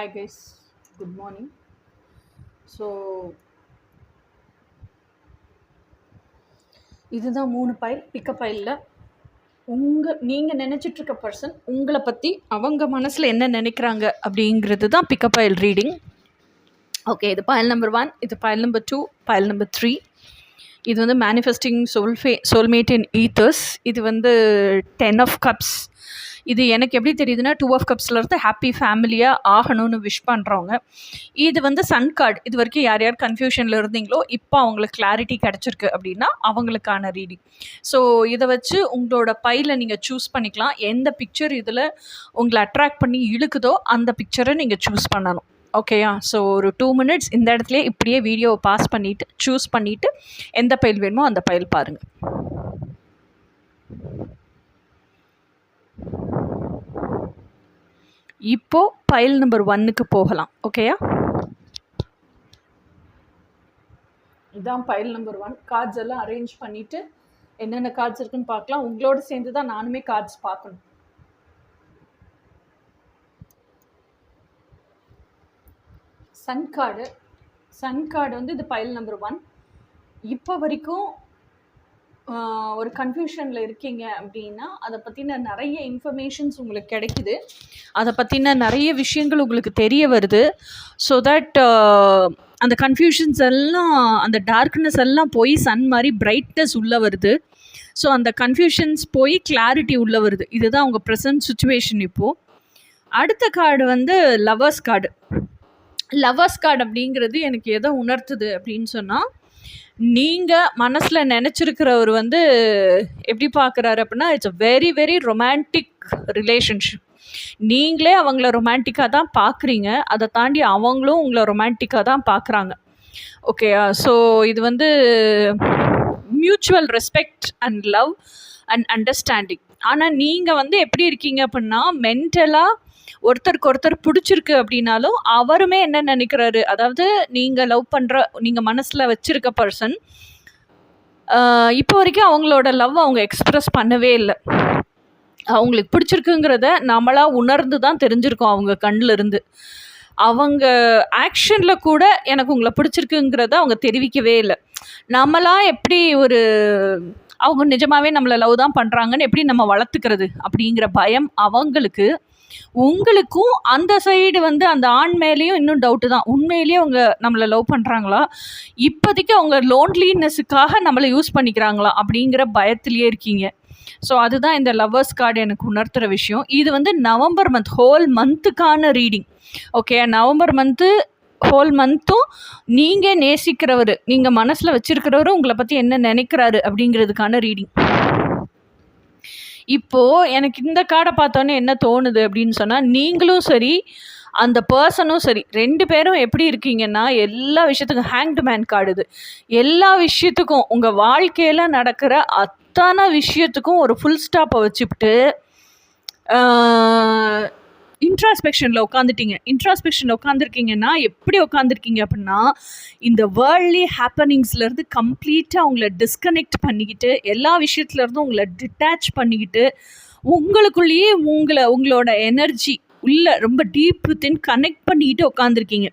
Hi guys, good morning. So இதுதான் 3 file. Pickup பைலில் நீங்கள் நினச்சிட்ருக்க பர்சன் உங்களை பற்றி அவங்க மனசில் என்ன நினைக்கிறாங்க அப்படிங்கிறது தான் பிக்கப் பைல் ரீடிங். ஓகே, இது பைல் நம்பர் 1, இது பைல் நம்பர் 2, பைல் நம்பர் 3. இது வந்து மேனிஃபெஸ்டிங் சோல்மேட் இன் ஈத்தர்ஸ். இது வந்து 10 ஆஃப் கப்ஸ். இது எனக்கு எப்படி தெரியுதுன்னா 2 ஆஃப் கப்ஸில் இருந்து ஹாப்பி ஃபேமிலியாக ஆகணும்னு விஷ் பண்ணுறவங்க. இது வந்து சன் கார்டு. இது வரைக்கும் யார் யார் கன்ஃபியூஷனில் இருந்தீங்களோ இப்போ அவங்களுக்கு கிளாரிட்டி கிடச்சிருக்கு அப்படின்னா அவங்களுக்கான ரீடிங். ஸோ இதை வச்சு உங்களோட பையில் நீங்கள் சூஸ் பண்ணிக்கலாம். எந்த பிக்சர் இதில் உங்களை அட்ராக்ட் பண்ணி இழுக்குதோ அந்த பிக்சரை நீங்கள் சூஸ் பண்ணணும். ஓகேயா? ஸோ ஒரு 2 minutes இந்த இடத்துல இப்படியே வீடியோவை பாஸ் பண்ணிவிட்டு சூஸ் பண்ணிவிட்டு எந்த பைல் வேணுமோ அந்த பைல் பாருங்கள். இப்போ பைல் நம்பர் 1க்கு போகலாம். ஓகேயா? இதுதான் பைல் நம்பர் 1. கார்ட்ஸ் எல்லாம் அரேஞ்ச் பண்ணிவிட்டு என்னென்ன கார்ட்ஸ் இருக்குன்னு பார்க்கலாம். உங்களோட சேர்ந்து தான் நானுமே கார்ட்ஸ் பார்க்கணும். சன் கார்டு வந்து இது பைல் நம்பர் 1. இப்போ வரைக்கும் ஒரு கன்ஃபியூஷனில் இருக்கீங்க அப்படின்னா அதை பற்றின நிறைய இன்ஃபர்மேஷன்ஸ் உங்களுக்கு கிடைக்குது. அதை பற்றின நிறைய விஷயங்கள் உங்களுக்கு தெரிய வருது. ஸோ தட் அந்த கன்ஃபியூஷன்ஸ் எல்லாம், அந்த டார்க்னஸ் எல்லாம் போய் சன் மாதிரி பிரைட்னஸ் உள்ளே வருது. ஸோ அந்த கன்ஃபியூஷன்ஸ் போய் கிளாரிட்டி உள்ளே வருது. இதுதான் உங்கள் ப்ரெசன்ட் சுச்சுவேஷன். இப்போது அடுத்த கார்டு வந்து லவர்ஸ் கார்டு. லவர்ஸ் கார்டு அப்படிங்கிறது எனக்கு எதை உணர்த்துது அப்படின்னு சொன்னால், நீங்கள் மனசில் நினச்சிருக்கிறவர் வந்து எப்படி பார்க்குறாரு அப்படின்னா, it's a very very romantic relationship. நீங்களே அவங்கள ரொமான்டிக்காக தான் பார்க்குறீங்க, அதை தாண்டி அவங்களும் உங்களை ரொமான்டிக்காக தான் பார்க்குறாங்க. ஓகேயா? ஸோ இது வந்து mutual respect and love and understanding. ஆனால் நீங்கள் வந்து எப்படி இருக்கீங்க அப்படின்னா, மென்டலாக ஒருத்தருக்கு ஒருத்தர் பிடிச்சிருக்கு அப்படின்னாலும் அவருமே என்ன நினைக்கிறாரு, அதாவது நீங்கள் லவ் பண்ணுற, நீங்கள் மனசில் வச்சுருக்க பர்சன் இப்போ வரைக்கும் அவங்களோட லவ் அவங்க எக்ஸ்ப்ரெஸ் பண்ணவே இல்லை. அவங்களுக்கு பிடிச்சிருக்குங்கிறத நம்மளாக உணர்ந்து தான் தெரிஞ்சிருக்கோம் அவங்க கண்ணில் இருந்து. அவங்க ஆக்ஷனில் கூட எனக்கு உங்களை பிடிச்சிருக்குங்கிறத அவங்க தெரிவிக்கவே இல்லை. நம்மளாம் எப்படி ஒரு அவங்க நிஜமாகவே நம்மளை லவ் தான் பண்ணுறாங்கன்னு எப்படி நம்ம வளர்த்துக்கிறது அப்படிங்கிற பயம் அவங்களுக்கு. உங்களுக்கும் அந்த சைடு வந்து அந்த ஆண் மேலேயும் இன்னும் டவுட்டு தான். உண்மையிலேயே அவங்க நம்மளை லவ் பண்ணுறாங்களா, இப்போதைக்கு அவங்க லோன்லினஸுக்காக நம்மளை யூஸ் பண்ணிக்கிறாங்களா அப்படிங்கிற பயத்திலேயே இருக்கீங்க. ஸோ அதுதான் இந்த லவ்வர்ஸ் கார்டு எனக்கு உணர்த்துகிற விஷயம். இது வந்து நவம்பர் மந்த், ஹோல் மந்த்துக்கான reading. Okay, November month whole மந்த்தும் நீங்கள் நேசிக்கிறவர், நீங்கள் மனசில் வச்சுருக்கிறவரும் உங்களை பற்றி என்ன நினைக்கிறாரு அப்படிங்கிறதுக்கான ரீடிங். இப்போது எனக்கு இந்த கார்டை பார்த்தோன்னே என்ன தோணுது அப்படின்னு சொன்னால், நீங்களும் சரி அந்த பர்சனும் சரி 2 பேரும் எப்படி இருக்கீங்கன்னா, எல்லா விஷயத்துக்கும் ஹேங்க்டு மேன் கார்டு. இது எல்லா விஷயத்துக்கும் உங்கள் வாழ்க்கையில் நடக்கிற அத்தனை விஷயத்துக்கும் ஒரு ஃபுல் ஸ்டாப்பை வச்சுக்கிட்டு இன்ட்ராஸ்பெக்ஷனில் உட்காந்துருக்கீங்கன்னா எப்படி உட்காந்துருக்கீங்க அப்படின்னா, இந்த வேர்ல்ட்லி ஹேப்பனிங்ஸ்லேருந்து கம்ப்ளீட்டாக உங்களை டிஸ்கனெக்ட் பண்ணிக்கிட்டு, எல்லா விஷயத்துலேருந்தும் உங்களை டிட்டாச் பண்ணிக்கிட்டு, உங்களுக்குள்ளேயே உங்களோட எனர்ஜி உள்ள ரொம்ப டீப் வித்தின் கனெக்ட் பண்ணிக்கிட்டு உட்காந்துருக்கீங்க.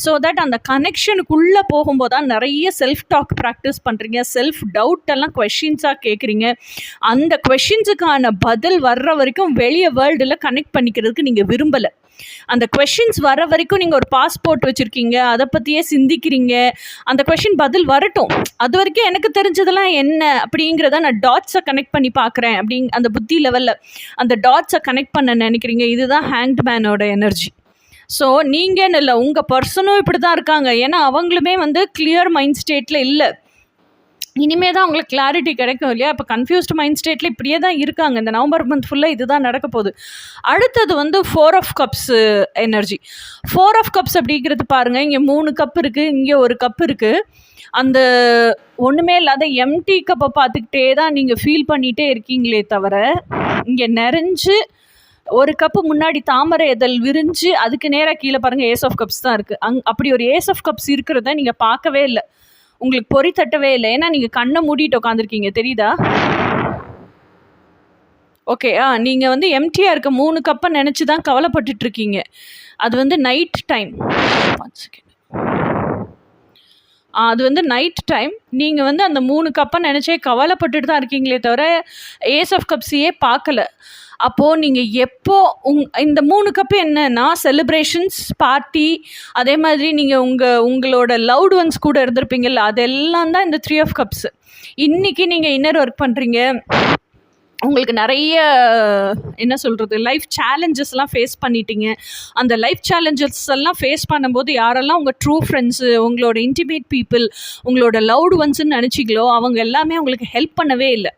ஸோ தட் அந்த கனெக்ஷனுக்குள்ளே போகும்போது தான் நிறைய செல்ஃப் டாக் ப்ராக்டிஸ் பண்ணுறீங்க. செல்ஃப் டவுட்டெல்லாம் கொஷின்ஸாக கேட்குறீங்க. அந்த கொஷின்ஸுக்கான பதில் வர்ற வரைக்கும் வெளியே வேர்ல்டில் கனெக்ட் பண்ணிக்கிறதுக்கு நீங்கள் விரும்பலை. அந்த கொஷின்ஸ் வர வரைக்கும் நீங்கள் ஒரு பாஸ்போர்ட் வச்சுருக்கீங்க, அதை பற்றியே சிந்திக்கிறீங்க. அந்த கொஷின் பதில் வரட்டும், அது வரைக்கும் எனக்கு தெரிஞ்சதெல்லாம் என்ன அப்படிங்கிறத நான் டாட்ஸை கனெக்ட் பண்ணி பார்க்குறேன் அந்த புத்தி லெவலில் அந்த டாட்ஸை கனெக்ட் பண்ண நினைக்கிறீங்க. இதுதான் ஹேங்க்டு மேனோட எனர்ஜி. ஸோ நீங்கள் இல்லை, உங்கள் பர்சனும் இப்படி தான் இருக்காங்க. ஏன்னா அவங்களுமே வந்து கிளியர் மைண்ட் ஸ்டேட்டில் இல்லை. இனிமே தான் அவங்களுக்கு கிளாரிட்டி கிடைக்கும் இல்லையா? இப்போ கன்ஃபியூஸ்டு மைண்ட் ஸ்டேட்டில் இப்படியே தான் இருக்காங்க. இந்த நவம்பர் மந்த் ஃபுல்லாக இது தான் நடக்க போகுது. அடுத்தது வந்து 4 of cups energy. 4 of cups அப்படிங்கிறது பாருங்கள், இங்கே 3 கப் இருக்குது, இங்கே ஒரு கப் இருக்குது. அந்த ஒன்றுமே இல்லாத எம்டி கப்பை பார்த்துக்கிட்டே தான் நீங்கள் ஃபீல் பண்ணிகிட்டே இருக்கீங்களே தவிர, இங்கே நிறைஞ்சு ஒரு கப்பு முன்னாடி தாமரை இதழ் விரிஞ்சு அதுக்கு நேராக கீழே பாருங்கள் ஏஸ் ஆஃப் கப்ஸ் தான் இருக்குது. அப்படி ஒரு ஏஸ் ஆஃப் கப்ஸ் இருக்கிறத நீங்கள் பார்க்கவே இல்லை, உங்களுக்கு பொறி தட்டவே இல்லை. ஏன்னா நீங்கள் கண்ணை மூடிட்டு உட்காந்துருக்கீங்க, தெரியுதா? ஓகே. நீங்கள் வந்து எம்டியாக இருக்க 3 கப்பை நினச்சி தான் கவலைப்பட்டுட்ருக்கீங்க. அது வந்து நைட் டைம். 1 செகண்ட். அது வந்து நைட் டைம். நீங்கள் வந்து அந்த 3 கப்பை நினச்சே கவலைப்பட்டுட்டு தான் இருக்கீங்களே தவிர ஏஸ் ஆஃப் கப்ஸையே பார்க்கல. அப்போது நீங்கள் எப்போ இந்த 3 கப்பு என்னன்னா செலிப்ரேஷன்ஸ், பார்ட்டி, அதே மாதிரி நீங்கள் உங்களோட லவ்டு ஒன்ஸ் கூட இருந்திருப்பீங்கல்ல, அதெல்லாம் தான் இந்த 3 ஆஃப் கப்ஸ். இன்றைக்கி நீங்கள் இன்னர் ஒர்க் பண்ணுறீங்க, உங்களுக்கு நிறைய என்ன சொல்கிறது லைஃப் சேலஞ்சஸ்லாம் ஃபேஸ் பண்ணிட்டீங்க. அந்த லைஃப் சேலஞ்சஸ் எல்லாம் ஃபேஸ் பண்ணும்போது யாரெல்லாம் உங்கள் ட்ரூ ஃப்ரெண்ட்ஸு, உங்களோட இன்டிமேட் பீப்புள், உங்களோட லவ்டு ஒன்ஸ்ன்னு நினச்சிங்களோ அவங்க எல்லாமே உங்களுக்கு ஹெல்ப் பண்ணவே இல்லை.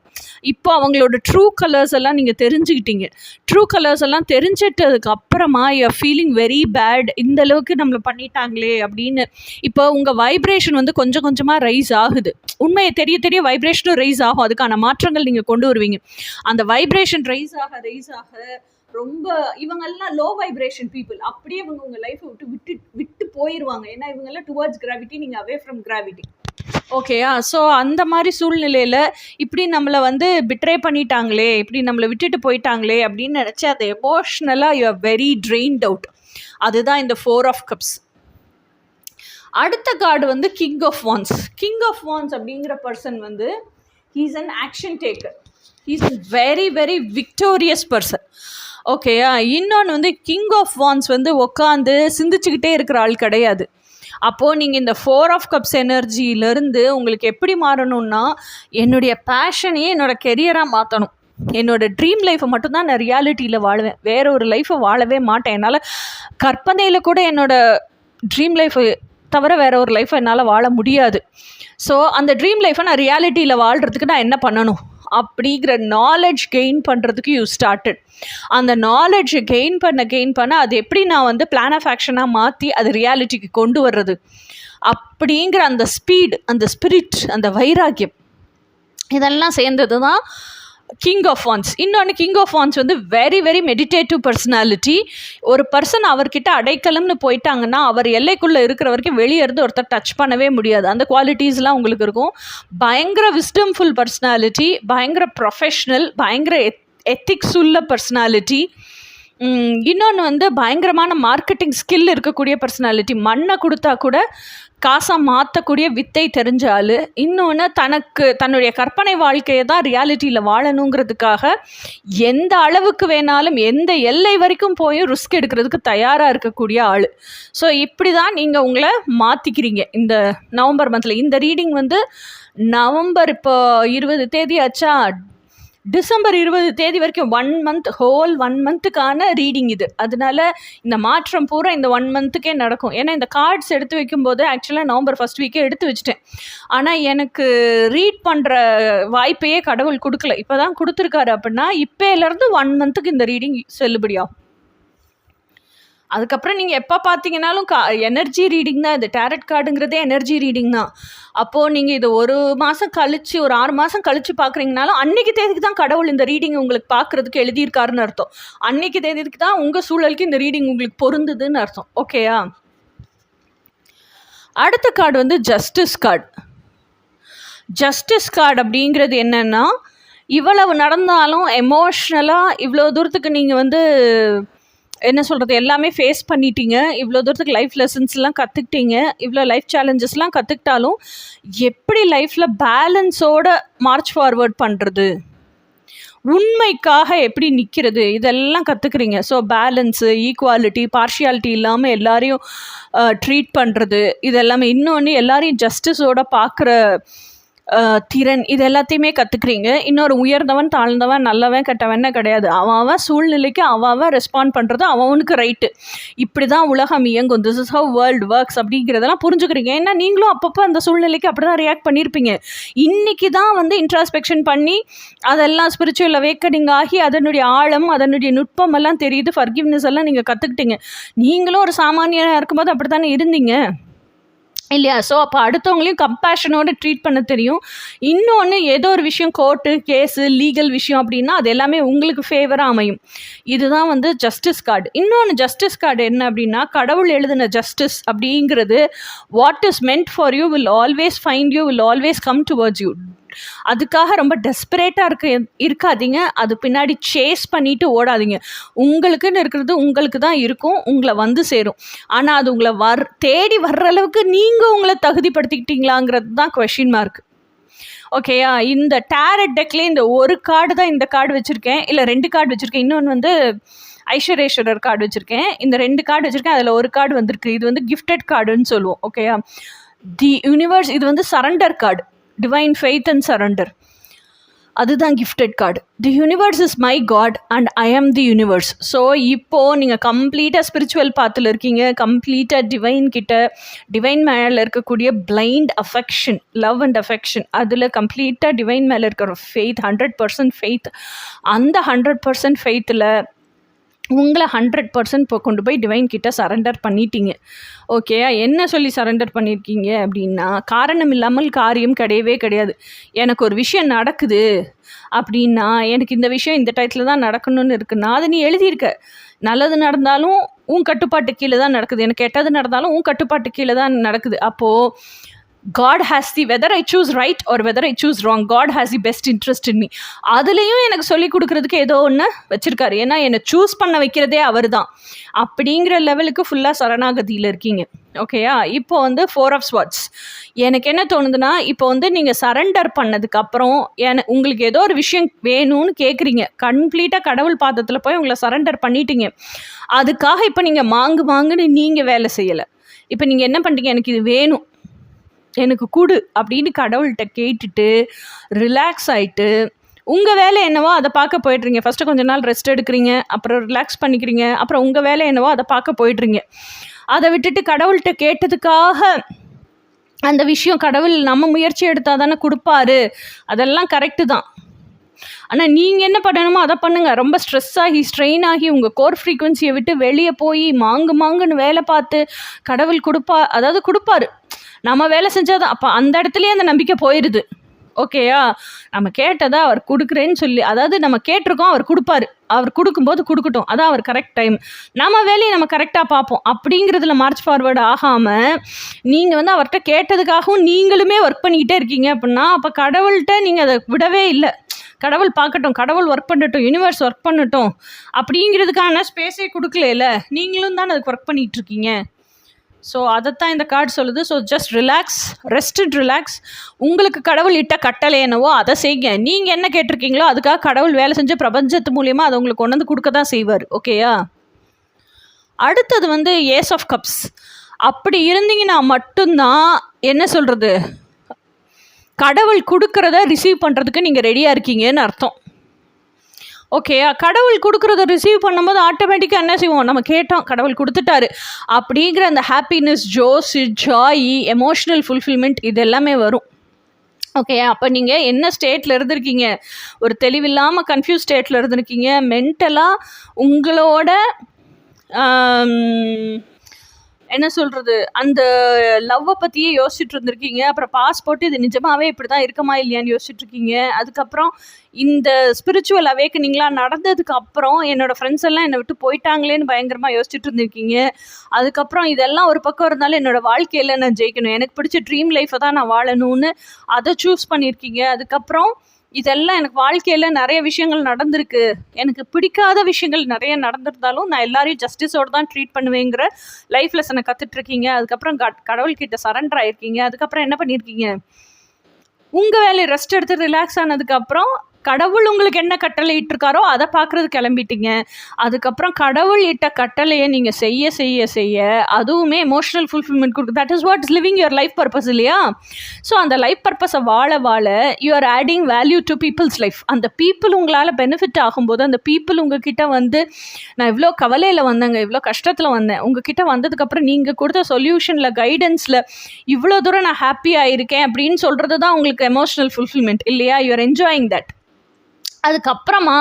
இப்போ அவங்களோட ட்ரூ கலர்ஸ் எல்லாம் நீங்கள் தெரிஞ்சுக்கிட்டீங்க. ட்ரூ கலர்ஸ் எல்லாம் தெரிஞ்சிட்டதுக்கு அப்புறமா யூஆர் ஃபீலிங் வெரி பேட், இந்த அளவுக்கு நம்மளை பண்ணிட்டாங்களே அப்படின்னு. இப்போ உங்கள் வைப்ரேஷன் வந்து கொஞ்சம் கொஞ்சமாக ரைஸ் ஆகுது. உண்மையை தெரிய வைப்ரேஷனும் ரைஸ் ஆகும். அதுக்கான மாற்றங்கள் நீங்கள் கொண்டு வருவீங்க. அந்த வைப்ரேஷன் ரைஸ் ஆக ரொம்ப இவங்கெல்லாம் லோ வைப்ரேஷன் பீப்புள், அப்படியே இவங்க உங்கள் லைஃப்பை விட்டு போயிடுவாங்க. ஏன்னா இவங்கெல்லாம் டுவர்ட்ஸ் கிராவிட்டி, நீங்கள் அவே ஃப்ரம் கிராவிட்டி. ஓகேயா? ஸோ அந்த மாதிரி சூழ்நிலையில் இப்படி நம்மளை வந்து பிட்ரே பண்ணிட்டாங்களே, இப்படி நம்மளை விட்டுட்டு போயிட்டாங்களே அப்படின்னு நினச்சி அதை எமோஷ்னலாக you are very drained out. அதுதான் இந்த 4 ஆஃப் கப்ஸ். அடுத்த கார்டு வந்து king of wands. King of wands அப்படிங்கிற பர்சன் வந்து he's an action taker. He's a very very victorious person. ஓகேயா? இன்னொன்று வந்து கிங் ஆஃப் வான்ஸ் வந்து உட்காந்து சிந்திச்சுக்கிட்டே இருக்கிற ஆள் கிடையாது. அப்போது நீங்கள் இந்த 4 ஆஃப் கப்ஸ் எனர்ஜியிலேருந்து உங்களுக்கு எப்படி மாறணும்னா, என்னுடைய பேஷனையே என்னோடய கெரியராக மாற்றணும். என்னோடய ட்ரீம் லைஃப்பை மட்டும்தான் நான் ரியாலிட்டியில் வாழுவேன், வேற ஒரு லைஃப்பை வாழவே மாட்டேன். என்னால் கற்பனையில் கூட என்னோடய ட்ரீம் லைஃப்பை தவிர வேற ஒரு லைஃப்பை என்னால் வாழ முடியாது. ஸோ அந்த ட்ரீம் லைஃப்பை நான் ரியாலிட்டியில் வாழ்கிறதுக்கு நான் என்ன பண்ணணும் அப்படிங்கிற நாலேஜ் கெயின் பண்ணுறதுக்கு யூ ஸ்டார்டட். அந்த நாலேஜை கெயின் பண்ண அது எப்படி நான் வந்து பிளான் ஆஃப் ஆக்ஷனாக மாற்றி அது ரியாலிட்டிக்கு கொண்டு வர்றது அப்படிங்கிற அந்த ஸ்பீட், அந்த ஸ்பிரிட், அந்த வைராக்கியம், இதெல்லாம் சேர்ந்தது தான் கிங் ஆஃப் வான்ஸ். இன்னொன்று கிங் ஆஃப் வான்ஸ் வந்து வெரி வெரி மெடிடேட்டிவ் பர்சனாலிட்டி. ஒரு பர்சன் அவர்கிட்ட அடைக்கலம்னு போயிட்டாங்கன்னா அவர் எல்லைக்குள்ளே இருக்கிற வரைக்கும் வெளியே இருந்து ஒருத்தர் டச் பண்ணவே முடியாது. அந்த குவாலிட்டிஸ்லாம் உங்களுக்கு இருக்கும். பயங்கர விஸ்டம்ஃபுல் பர்சனாலிட்டி, பயங்கர ப்ரொஃபஷ்னல், பயங்கர எத்திக்ஸ் உள்ள பர்சனாலிட்டி. இன்னொன்று வந்து பயங்கரமான மார்க்கெட்டிங் ஸ்கில் இருக்கக்கூடிய பர்சனாலிட்டி. மண்ணை கொடுத்தா கூட காசாக மாற்றக்கூடிய வித்தை தெரிஞ்ச ஆள். இன்னொன்று தன்னுடைய கற்பனை வாழ்க்கையை தான் ரியாலிட்டியில் வாழணுங்கிறதுக்காக எந்த அளவுக்கு வேணாலும் எந்த எல்லை வரைக்கும் போய் ரிஸ்க் எடுக்கிறதுக்கு தயாராக இருக்கக்கூடிய ஆள். ஸோ இப்படி தான் நீங்கள் உங்களை மாற்றிக்கிறீங்க இந்த நவம்பர் மந்தில். இந்த ரீடிங் வந்து நவம்பர் இப்போ 20 தேதி ஆச்சா, டிசம்பர் 20 தேதி வரைக்கும் 1 மந்த், ஹோல் 1 மந்த்துக்கான ரீடிங் இது. அதனால இந்த மாற்றம் பூரா இந்த 1 மந்த்துக்கே நடக்கும். ஏன்னா இந்த கார்ட்ஸ் எடுத்து வைக்கும்போது ஆக்சுவலாக நவம்பர் ஃபர்ஸ்ட் வீக்கே எடுத்து வச்சுட்டேன். ஆனால் எனக்கு ரீட் பண்ணுற வாய்ப்பையே கடவுள் கொடுக்கல, இப்போ தான் கொடுத்துருக்காரு. அப்படின்னா இப்போலேருந்து 1 மந்த்துக்கு இந்த ரீடிங் செல்லுபடியாகும். அதுக்கப்புறம் நீங்கள் எப்போ பார்த்தீங்கன்னாலும் எனர்ஜி ரீடிங் தான். இது டேரட் கார்டுங்கிறதே எனர்ஜி ரீடிங் தான். அப்போது நீங்கள் இது 1 மாதம் கழித்து, ஒரு 6 மாதம் கழித்து பார்க்குறீங்கனாலும் அன்றைக்கி தேதிக்கு தான் கடவுள் இந்த ரீடிங் உங்களுக்கு பார்க்குறதுக்கு எழுதியிருக்காருன்னு அர்த்தம். அன்றைக்கி தேதிக்கு தான் உங்கள் சூழலுக்கு இந்த ரீடிங் உங்களுக்கு பொருந்துதுன்னு அர்த்தம். ஓகேயா? அடுத்த கார்டு வந்து ஜஸ்டிஸ் கார்டு. ஜஸ்டிஸ் கார்டு அப்படிங்கிறது என்னென்னா, இவ்வளவு நடந்தாலும் எமோஷ்னலாக இவ்வளோ தூரத்துக்கு நீங்கள் வந்து என்ன சொல்கிறது எல்லாமே ஃபேஸ் பண்ணிட்டீங்க, இவ்வளோ தூரத்துக்கு லைஃப் லெசன்ஸ்லாம் கற்றுக்கிட்டீங்க, இவ்வளோ லைஃப் சேலஞ்சஸ்லாம் கற்றுக்கிட்டாலும் எப்படி லைஃப்பில் பேலன்ஸோட மார்ச் ஃபார்வர்ட் பண்ணுறது, உண்மைக்காக எப்படி நிற்கிறது, இதெல்லாம் கற்றுக்குறீங்க. ஸோ பேலன்ஸு, ஈக்குவாலிட்டி, பார்ஷியாலிட்டி இல்லாமல் எல்லாரையும் ட்ரீட் பண்ணுறது, இது எல்லாமே. இன்னொன்று எல்லாரையும் ஜஸ்டிஸோட பார்க்குற திறன், இது எல்லாத்தையுமே கற்றுக்குறீங்க. இன்னொரு உயர்ந்தவன் தாழ்ந்தவன் நல்லவன் கெட்டவன் கிடையாது. அவன் சூழ்நிலைக்கு அவன் ரெஸ்பாண்ட் பண்ணுறது அவனுக்கு ரைட்டு. இப்படி தான் உலகம் இயங்கும், this is how world works அப்படிங்கிறதெல்லாம் புரிஞ்சுக்கிறீங்க. ஏன்னா நீங்களும் அப்பப்போ அந்த சூழ்நிலைக்கு அப்படி தான் ரியாக்ட் பண்ணியிருப்பீங்க. இன்றைக்கி தான் வந்து இன்ட்ராஸ்பெக்ஷன் பண்ணி அதெல்லாம் ஸ்பிரிச்சுவல் அவேக்கனிங் ஆகி அதனுடைய ஆழம், அதனுடைய நுட்பம் எல்லாம் தெரியுது. ஃபர்கிவ்னஸ் எல்லாம் நீங்கள் கற்றுக்கிட்டீங்க. நீங்களும் ஒரு சாமானியனாக இருக்கும்போது அப்படி தானே இருந்தீங்க இல்லையா? ஸோ அப்போ அடுத்தவங்களையும் கம்பேஷனோடு ட்ரீட் பண்ண தெரியும். இன்னொன்று, ஏதோ ஒரு விஷயம் கோர்ட்டு கேஸு லீகல் விஷயம் அப்படின்னா அது எல்லாமே உங்களுக்கு ஃபேவராக அமையும். இதுதான் வந்து ஜஸ்டிஸ் கார்டு. இன்னொன்று ஜஸ்டிஸ் கார்டு என்ன அப்படின்னா, கடவுள் எழுதின ஜஸ்டிஸ் அப்படிங்கிறது what is meant for you will always find you, will always come towards you. அதுக்காக ரொம்ப டெஸ்பரேட்டாக இருக்காதீங்க. அது பின்னாடி சேஸ் பண்ணிட்டு ஓடாதீங்க. உங்களுக்குன்னு இருக்கிறது உங்களுக்கு தான் இருக்கும், உங்களை வந்து சேரும். ஆனால் அது உங்களை தேடி வர்ற அளவுக்கு நீங்கள் உங்களை தகுதிப்படுத்திக்கிட்டீங்களாங்கிறது தான் கொஷின் மார்க். ஓகேயா? இந்த டேரட் டெக்லேயே இந்த ஒரு கார்டு தான், இந்த கார்டு வச்சுருக்கேன், இல்லை 2 கார்டு வச்சுருக்கேன், இன்னொன்று வந்து ஐஸ்வர்யேஸ்வரர் கார்டு வச்சுருக்கேன். இந்த 2 கார்டு வச்சுருக்கேன், அதில் ஒரு கார்டு வந்திருக்கு. இது வந்து கிஃப்டட் கார்டுன்னு சொல்லுவோம். ஓகேயா? தி யூனிவர்ஸ், இது வந்து surrender card, divine faith and surrender. அதுதான் gifted card. The universe is my god and I am the universe. So இப்போது நீங்கள் கம்ப்ளீட்டாக ஸ்பிரிச்சுவல் பாத்தில் இருக்கீங்க, கம்ப்ளீட்டாக டிவைன் மேலே இருக்கக்கூடிய blind affection, love and affection, அதில் கம்ப்ளீட்டாக டிவைன் மேலே இருக்கிற ஃபெய்த், 100% ஃபெய்த். அந்த 100% ஃபெய்த்தில் உங்களை 100% கொண்டு போய் டிவைன் கிட்ட சரண்டர் பண்ணிட்டீங்க. ஓகே, என்ன சொல்லி சரண்டர் பண்ணியிருக்கீங்க அப்படின்னா, காரணம் இல்லாமல் காரியம் கிடையவே கிடையாது. எனக்கு ஒரு விஷயம் நடக்குது அப்படின்னா, எனக்கு இந்த விஷயம் இந்த டயத்தில் தான் நடக்கணும்னு இருக்குன்னா, அதை நீ எழுதியிருக்க. நல்லது நடந்தாலும் உன் கட்டுப்பாட்டு கீழே தான் நடக்குது, எனக்கு கெட்டது நடந்தாலும் உன் கட்டுப்பாட்டு கீழே தான் நடக்குது. அப்போது God has whether I choose right or whether I choose wrong, God has the best interest in me. அதுலேயும் எனக்கு சொல்லிக் கொடுக்குறதுக்கு ஏதோ ஒன்று வச்சுருக்காரு. ஏன்னா என்னை சூஸ் பண்ண வைக்கிறதே அவர் தான். அப்படிங்கிற லெவலுக்கு ஃபுல்லாக சரணாகதியில் இருக்கீங்க. ஓகேயா? இப்போ வந்து 4 of Swords. எனக்கு என்ன தோணுதுன்னா, இப்போ வந்து நீங்கள் சரண்டர் பண்ணதுக்கப்புறம் உங்களுக்கு ஏதோ ஒரு விஷயம் வேணும்னு கேட்குறீங்க. கம்ப்ளீட்டாக கடவுள் பாதத்தில் போய் உங்களை சரண்டர் பண்ணிட்டீங்க. அதுக்காக இப்போ நீங்கள் மாங்குன்னு நீங்கள் வேலை செய்யலை. இப்போ நீங்கள் என்ன பண்ணுறீங்க, எனக்கு இது வேணும், எனக்கு கொடு அப்படின்னு கடவுள்கிட்ட கேட்டுட்டு ரிலாக்ஸ் ஆகிட்டு உங்கள் வேலை என்னவோ அதை பார்க்க போய்ட்றீங்க. ஃபஸ்ட்டு கொஞ்ச நாள் ரெஸ்ட் எடுக்கிறீங்க, அப்புறம் ரிலாக்ஸ் பண்ணிக்கிறீங்க, அப்புறம் உங்கள் வேலை என்னவோ அதை பார்க்க போய்ட்றீங்க. அதை விட்டுட்டு கடவுள்கிட்ட கேட்டதுக்காக அந்த விஷயம் கடவுள் நம்ம முயற்சி எடுத்தால் தானே கொடுப்பாரு, அதெல்லாம் கரெக்டு தான். ஆனால் நீங்கள் என்ன பண்ணணுமோ அதை பண்ணுங்கள். ரொம்ப ஸ்ட்ரெஸ் ஆகி ஸ்ட்ரெயின் ஆகி உங்கள் கோர் ஃப்ரீக்குவென்சியை விட்டு வெளியே போய் மாங்குன்னு வேலை பார்த்து கடவுள் கொடுப்பாரு. நம்ம வேலை செஞ்சால் தான். அப்போ அந்த இடத்துலையே அந்த நம்பிக்கை போயிடுது. ஓகேயா? நம்ம கேட்டதா அவர் கொடுக்குறேன்னு சொல்லி, அதாவது நம்ம கேட்டிருக்கோம், அவர் கொடுப்பாரு, அவர் கொடுக்கும்போது கொடுக்கட்டும், அதான் அவர் கரெக்ட் டைம், நம்ம வேலையை நம்ம கரெக்டாக பார்ப்போம் அப்படிங்கிறதுல மார்ச் ஃபார்வர்டு ஆகாமல் நீங்கள் வந்து அவர்கிட்ட கேட்டதுக்காகவும் நீங்களுமே ஒர்க் பண்ணிக்கிட்டே இருக்கீங்க அப்படின்னா, அப்போ கடவுள்கிட்ட நீங்கள் அதை விடவே இல்லை. கடவுள் பார்க்கட்டும், கடவுள் ஒர்க் பண்ணட்டும், யூனிவர்ஸ் ஒர்க் பண்ணட்டும் அப்படிங்கிறதுக்கான ஸ்பேஸே கொடுக்கல, நீங்களும் தான் அதுக்கு ஒர்க் பண்ணிகிட்ருக்கீங்க. ஸோ அதைத்தான் இந்த கார்டு சொல்லுது. So just relax, rest and relax. உங்களுக்கு கடவுள் இட்ட கட்டளை என்னவோ அதை செய்யுங்க. நீங்கள் என்ன கேட்டிருக்கீங்களோ அதுக்காக கடவுள் வேலை செஞ்சு பிரபஞ்சத்து மூலியமாக அதை உங்களுக்கு கொண்டு வந்து கொடுக்க தான் செய்வார். ஓகேயா? அடுத்தது வந்து ஏஸ் ஆஃப் கப்ஸ். அப்படி இருந்தீங்கன்னா மட்டும்தான் என்ன சொல்கிறது, கடவுள் கொடுக்குறத ரிசீவ் பண்ணுறதுக்கு நீங்கள் ரெடியாக இருக்கீங்கன்னு அர்த்தம். ஓகேயா? கடவுள் கொடுக்குறத ரிசீவ் பண்ணும்போது ஆட்டோமேட்டிக்காக என்ன செய்வோம், நம்ம கேட்டோம், கடவுள் கொடுத்துட்டாரு அப்படிங்கிற அந்த ஹாப்பினஸ், ஜாய், எமோஷ்னல் ஃபுல்ஃபில்மெண்ட் இது எல்லாமே வரும். ஓகேயா? அப்போ நீங்கள் என்ன ஸ்டேட்டில் இருந்திருக்கீங்க, ஒரு தெளிவில்லாமல் கன்ஃபியூஸ் ஸ்டேட்டில் இருந்திருக்கீங்க. மென்டலாக உங்களோட என்ன சொல்கிறது, அந்த லவ்வை பற்றியே யோசிச்சுட்டு இருந்திருக்கீங்க. அப்புறம் பாஸ்போர்ட் இது நிஜமாகவே இப்படி தான் இருக்குமா இல்லையான்னு யோசிச்சுட்ருக்கீங்க. அதுக்கப்புறம் இந்த ஸ்பிரிச்சுவல் அவேக்கனிங்லாம் நடந்ததுக்கு அப்புறம் என்னோடய ஃப்ரெண்ட்ஸ் எல்லாம் என்னை விட்டு போயிட்டாங்களேன்னு பயங்கரமாக யோசிச்சுட்டு இருந்திருக்கீங்க. அதுக்கப்புறம் இதெல்லாம் ஒரு பக்கம் இருந்தாலும் என்னோடய வாழ்க்கையில் நான் ஜெயிக்கணும், எனக்கு பிடிச்ச ட்ரீம் லைஃப்பை தான் நான் வாழணும்னு அதை சூஸ் பண்ணியிருக்கீங்க. அதுக்கப்புறம் இதெல்லாம் எனக்கு வாழ்க்கையில் நிறைய விஷயங்கள் நடந்திருக்கு, எனக்கு பிடிக்காத விஷயங்கள் நிறைய நடந்திருந்தாலும் நான் எல்லாரையும் ஜஸ்டிஸோடு தான் ட்ரீட் பண்ணுவேங்கிற லைஃப் லெசனை கற்றுட்ருக்கீங்க. அதுக்கப்புறம் கடவுள்கிட்ட சரண்டர் ஆகிருக்கீங்க. அதுக்கப்புறம் என்ன பண்ணியிருக்கீங்க, உங்கள் வேலையை ரெஸ்ட் எடுத்து ரிலாக்ஸ் ஆனதுக்கப்புறம் கடவுள் உங்களுக்கு என்ன கட்டளை இட்டிருக்காரோ அதை பார்க்குறது கிளம்பிட்டீங்க. அதுக்கப்புறம் கடவுள் இட்ட கட்டளையை நீங்கள் செய்ய செய்ய செய்ய அதுவுமே எமோஷனல் ஃபுல்ஃபில்மெண்ட் கொடுக்குது. That is what is living your life purpose இல்லையா? ஸோ அந்த லைஃப் பர்பஸை வாழ you are adding value to people's life. அந்த பீப்புள் உங்களால் பெனிஃபிட் ஆகும்போது, அந்த பீப்புள் உங்ககிட்ட வந்து நான் இவ்வளோ கவலையில் வந்தேங்க, இவ்வளோ கஷ்டத்தில் வந்தேன், உங்ககிட்ட வந்ததுக்கப்புறம் நீங்கள் கொடுத்த சொல்யூஷனில், கைடன்ஸில் இவ்வளோ தூரம் நான் ஹாப்பியாக இருக்கேன் அப்படின்னு சொல்கிறது தான் உங்களுக்கு எமோஷனல் ஃபுல்ஃபில்மெண்ட் இல்லையா? You are enjoying that. அதுக்கப்புறமா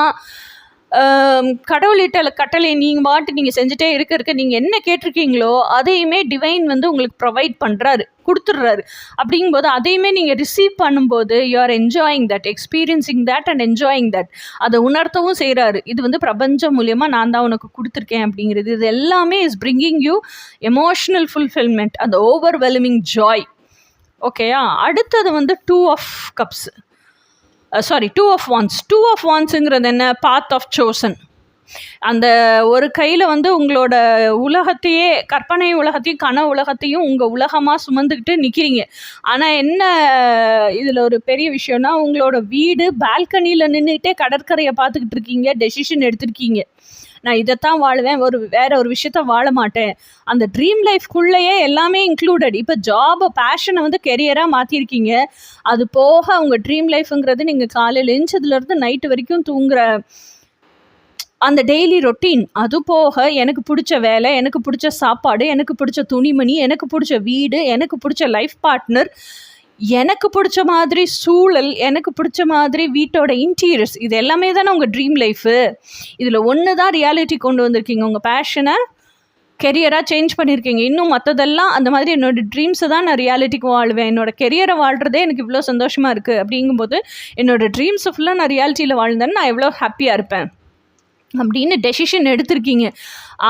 கடவுளிட்ட கட்டளை நீங்கள் செஞ்சுட்டே இருக்க நீங்கள் என்ன கேட்டிருக்கீங்களோ அதையுமே டிவைன் வந்து உங்களுக்கு ப்ரொவைட் பண்ணுறாரு, கொடுத்துட்றாரு. அப்படிங்கும்போது அதையுமே நீங்கள் ரிசீவ் பண்ணும்போது you are enjoying that, experiencing that and enjoying that. அதை உணர்த்தவும் செய்கிறாரு. இது வந்து பிரபஞ்சம் மூலியமாக நான் தான் உனக்கு கொடுத்துருக்கேன் அப்படிங்கிறது. இது எல்லாமே is bringing you emotional fulfilment, அந்த ஓவர்வெல்மிங் ஜாய். ஓகேயா? அடுத்தது வந்து 2 of Cups. Sorry, two of வான்ஸுங்கிறது என்ன? Path of chosen. அந்த ஒரு கையில் வந்து உங்களோட உலகத்தையே, கற்பனை உலகத்தையும் கன உலகத்தையும் உங்கள் உலகமாக சுமந்துக்கிட்டு நிற்கிறீங்க. ஆனால் என்ன இதில் ஒரு பெரிய விஷயம்னா, உங்களோட வீடு பால்கனியில் நின்றுக்கிட்டே கடற்கரையை பார்த்துக்கிட்டு இருக்கீங்க, டெசிஷன் எடுத்திருக்கீங்க, நான் இதைத்தான் வாழுவேன், வேற ஒரு விஷயத்த வாழ மாட்டேன். அந்த ட்ரீம் லைஃப்குள்ளேயே எல்லாமே இன்க்ளூடட். இப்போ ஜாபை, பேஷனை வந்து கெரியராக மாற்றிருக்கீங்க. அது போக உங்கள் ட்ரீம் லைஃப்ங்கிறது நீங்கள் காலையில் எழுந்ததுலேருந்து நைட்டு வரைக்கும் தூங்குற அந்த டெய்லி ரொட்டீன். அது போக எனக்கு பிடிச்ச வேலை, எனக்கு பிடிச்ச சாப்பாடு, எனக்கு பிடிச்ச துணிமணி, எனக்கு பிடிச்ச வீடு, எனக்கு பிடிச்ச லைஃப் பார்ட்னர், எனக்கு பிடிச்ச மாதிரி சூழல், எனக்கு பிடிச்ச மாதிரி வீட்டோட இன்டீரியர்ஸ், இது எல்லாமே தானே உங்கள் ட்ரீம் லைஃபு. இதில் ஒன்று தான் ரியாலிட்டி கொண்டு வந்திருக்கீங்க. உங்கள் பேஷனை கெரியராக சேஞ்ச் பண்ணியிருக்கீங்க. இன்னும் மற்றதெல்லாம் அந்த மாதிரி என்னோடய ட்ரீம்ஸை தான் நான் ரியாலிட்டிக்கு வாழ்வேன், என்னோடய கெரியரை வாழ்கிறதே எனக்கு இவ்வளோ சந்தோஷமாக இருக்குது அப்படிங்கும்போது என்னோடய ட்ரீம்ஸை ஃபுல்லாக நான் ரியாலிட்டியில் வாழ்ந்தேன்னு நான் எவ்வளோ ஹாப்பியாக இருப்பேன் அப்படின்னு டெசிஷன் எடுத்திருக்கீங்க.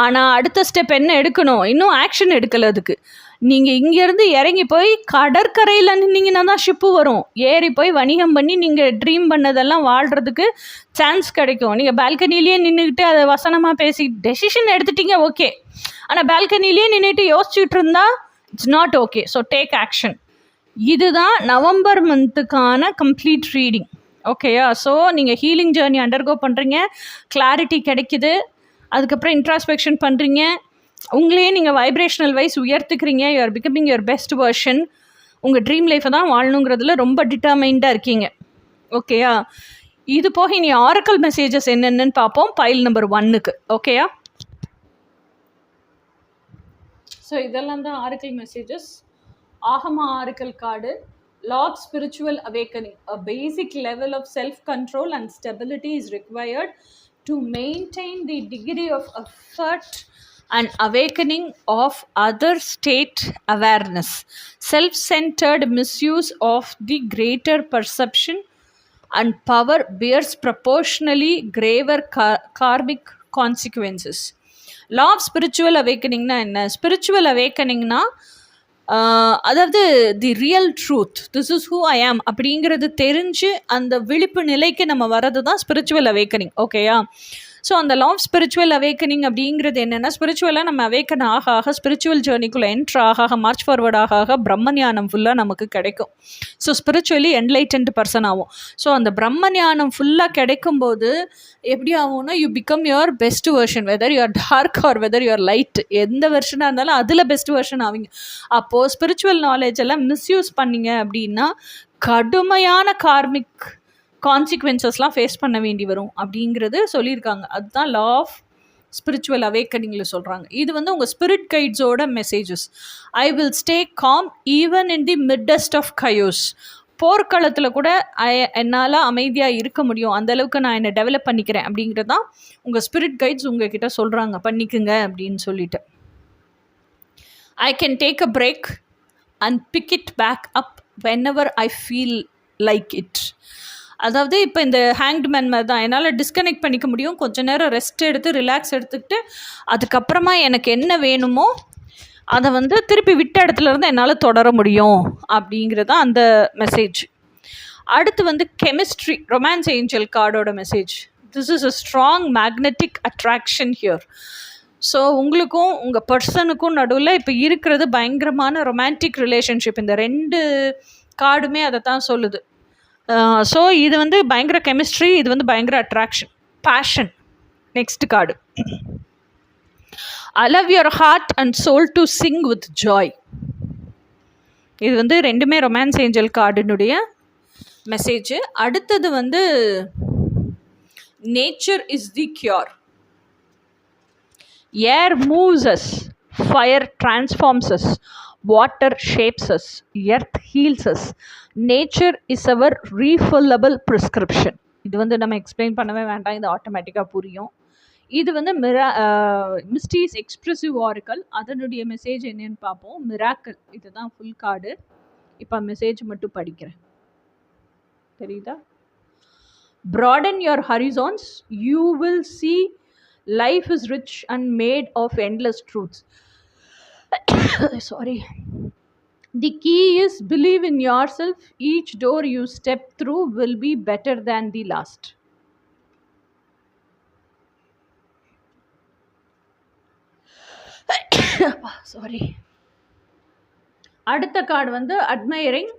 ஆனால் அடுத்த ஸ்டெப் என்ன எடுக்கணும்? இன்னும் ஆக்ஷன் எடுக்கலை. அதுக்கு நீங்கள் இங்கேருந்து இறங்கி போய் கடற்கரையில் நின்னீங்கன்னா தான் ஷிப்பு வரும். ஏறி போய் வணிகம் பண்ணி நீங்கள் ட்ரீம் பண்ணதெல்லாம் வாழ்கிறதுக்கு சான்ஸ் கிடைக்கும். நீங்கள் பால்கனிலேயே நின்றுக்கிட்டு அதை வசனமாக பேசி டெசிஷன் எடுத்துட்டீங்க, ஓகே. ஆனால் பால்கனிலேயே நின்றுட்டு யோசிச்சுட்டு இருந்தா it's not okay. So take action. இதுதான் நவம்பர் மந்த்துக்கான கம்ப்ளீட் ரீடிங். ஓகேயா? ஸோ நீங்கள் ஹீலிங் ஜேர்னி அண்டர்கோ பண்ணுறீங்க, கிளாரிட்டி கிடைக்குது, அதுக்கப்புறம் இன்ட்ராஸ்பெக்ஷன் பண்ணுறீங்க, உங்களையே நீங்கள் வைப்ரேஷனல் வைஸ் உயர்த்துக்கிறீங்க, you are becoming your best version. உங்கள் ட்ரீம் லைஃப்பை தான் வாழணுங்கிறதுல ரொம்ப டிட்டர்மைண்டாக இருக்கீங்க. ஓகேயா? இது போக இனி ஆரக்கல் மெசேஜஸ் என்னென்னு பார்ப்போம் பைல் நம்பர் 1க்கு. ஓகேயா? ஸோ இதெல்லாம் தான் ஆரக்கல் மெசேஜஸ். ஆகமா oracle card, Law of Spiritual Awakening. A basic level of self-control and stability is required to maintain the degree of effort and awakening of other state awareness. Self-centered misuse of the greater perception and power bears proportionally graver karmic consequences. Law of Spiritual Awakening na enna? Spiritual awakening na அதாவது the real truth, this is who I ஆம் அப்படிங்கிறது தெரிஞ்சு அந்த விழிப்பு நிலைக்கு நம்ம வர்றது தான் ஸ்பிரிச்சுவல் அவேக்கனிங். ஓகேயா? ஸோ அந்த லா ஆஃப் ஸ்பிரிச்சுவல் அவேக்கனிங் அப்படிங்கிறது என்னென்னா, ஸ்பிரிச்சுவலாக நம்ம அவேக்கன் ஆக ஸ்பிரிச்சுவல் ஜேர்னிக்குள்ளே என்ட்ரு ஆக மார்ச் ஃபார்வர்ட் ஆக பிரம்மஞானம் ஃபுல்லாக நமக்கு கிடைக்கும். ஸோ ஸ்பிரிச்சுவலி என்லைட்டன்ட் பர்சன் ஆகும். ஸோ அந்த பிரம்மஞானம் ஃபுல்லாக கிடைக்கும்போது எப்படி ஆகும்னா, you become your best version, whether you're dark or whether you're light, எந்த வெர்ஷனாக இருந்தாலும் அதில் பெஸ்ட் வெர்ஷன் ஆவீங்க. அப்போது ஸ்பிரிச்சுவல் நாலேஜ் எல்லாம் மிஸ்யூஸ் பண்ணிங்க அப்படின்னா கடுமையான கார்மிக் கான்சிக்வென்சஸ்லாம் ஃபேஸ் பண்ண வேண்டி வரும் அப்படிங்கிறது சொல்லியிருக்காங்க. அதுதான் லா ஆஃப் ஸ்பிரிச்சுவல் அவேக்கனிங்கில் சொல்கிறாங்க. இது வந்து உங்கள் ஸ்பிரிட் கைட்ஸோட messages. I will stay calm even in the midst of chaos. போர்க்களத்தில் கூட என்னால் அமைதியாக இருக்க முடியும், அந்தளவுக்கு நான் என்னை டெவலப் பண்ணிக்கிறேன் அப்படிங்கிறது தான் உங்கள் ஸ்பிரிட் கைட்ஸ் உங்ககிட்ட சொல்கிறாங்க, பண்ணிக்குங்க அப்படின்னு சொல்லிட்டு. I can take a break and pick it back up whenever I feel like it. அதாவது இப்போ இந்த ஹேங்க்ட் மேன் மாதிரி தான், என்னால் டிஸ்கனெக்ட் பண்ணிக்க முடியும், கொஞ்சம் நேரம் ரெஸ்ட் எடுத்து ரிலாக்ஸ் எடுத்துக்கிட்டு அதுக்கப்புறமா எனக்கு என்ன வேணுமோ அதை வந்து திருப்பி விட்ட இடத்துலேருந்து என்னால் தொடர முடியும் அப்படிங்கிறது தான் அந்த மெசேஜ். அடுத்து வந்து கெமிஸ்ட்ரி, ரொமான்ஸ் ஏஞ்சல் கார்டோட message. This is a strong magnetic attraction here. So உங்களுக்கும் உங்கள் பர்சனுக்கும் நடுவில் இப்போ இருக்கிறது பயங்கரமான ரொமான்டிக் ரிலேஷன்ஷிப். இந்த 2 கார்டுமே அதை தான் சொல்லுது. ஸோ இது வந்து பயங்கர கெமிஸ்ட்ரி, இது வந்து பயங்கர attraction, passion. Next card, allow your heart and soul to sing with joy. இது வந்து 2மே ரொமான்ஸ் ஏஞ்சல் கார்டினுடைய மெசேஜ். அடுத்தது வந்து nature is the cure. Air moves us, fire transforms us, water shapes us, earth heals us, nature is our refillable prescription. இது வந்து நம்ம explain பண்ணவே வேண்டாம், இது ஆட்டோமேட்டிக்காக புரியும். இது வந்து மிஸ்டீஸ் எக்ஸ்பிரசிவ் ஆரிக்கல், அதனுடைய மெசேஜ் என்னன்னு பார்ப்போம். மிராக்கல், இதுதான் ஃபுல் கார்டு. இப்போ மெசேஜ் மட்டும் படிக்கிறேன், தெரியுதா? broaden your horizons, you will see life is rich and made of endless truths. Sorry. The key is believe in yourself. Each door you step through will be better than the last. Sorry. அடுத்த card வந்து admiring.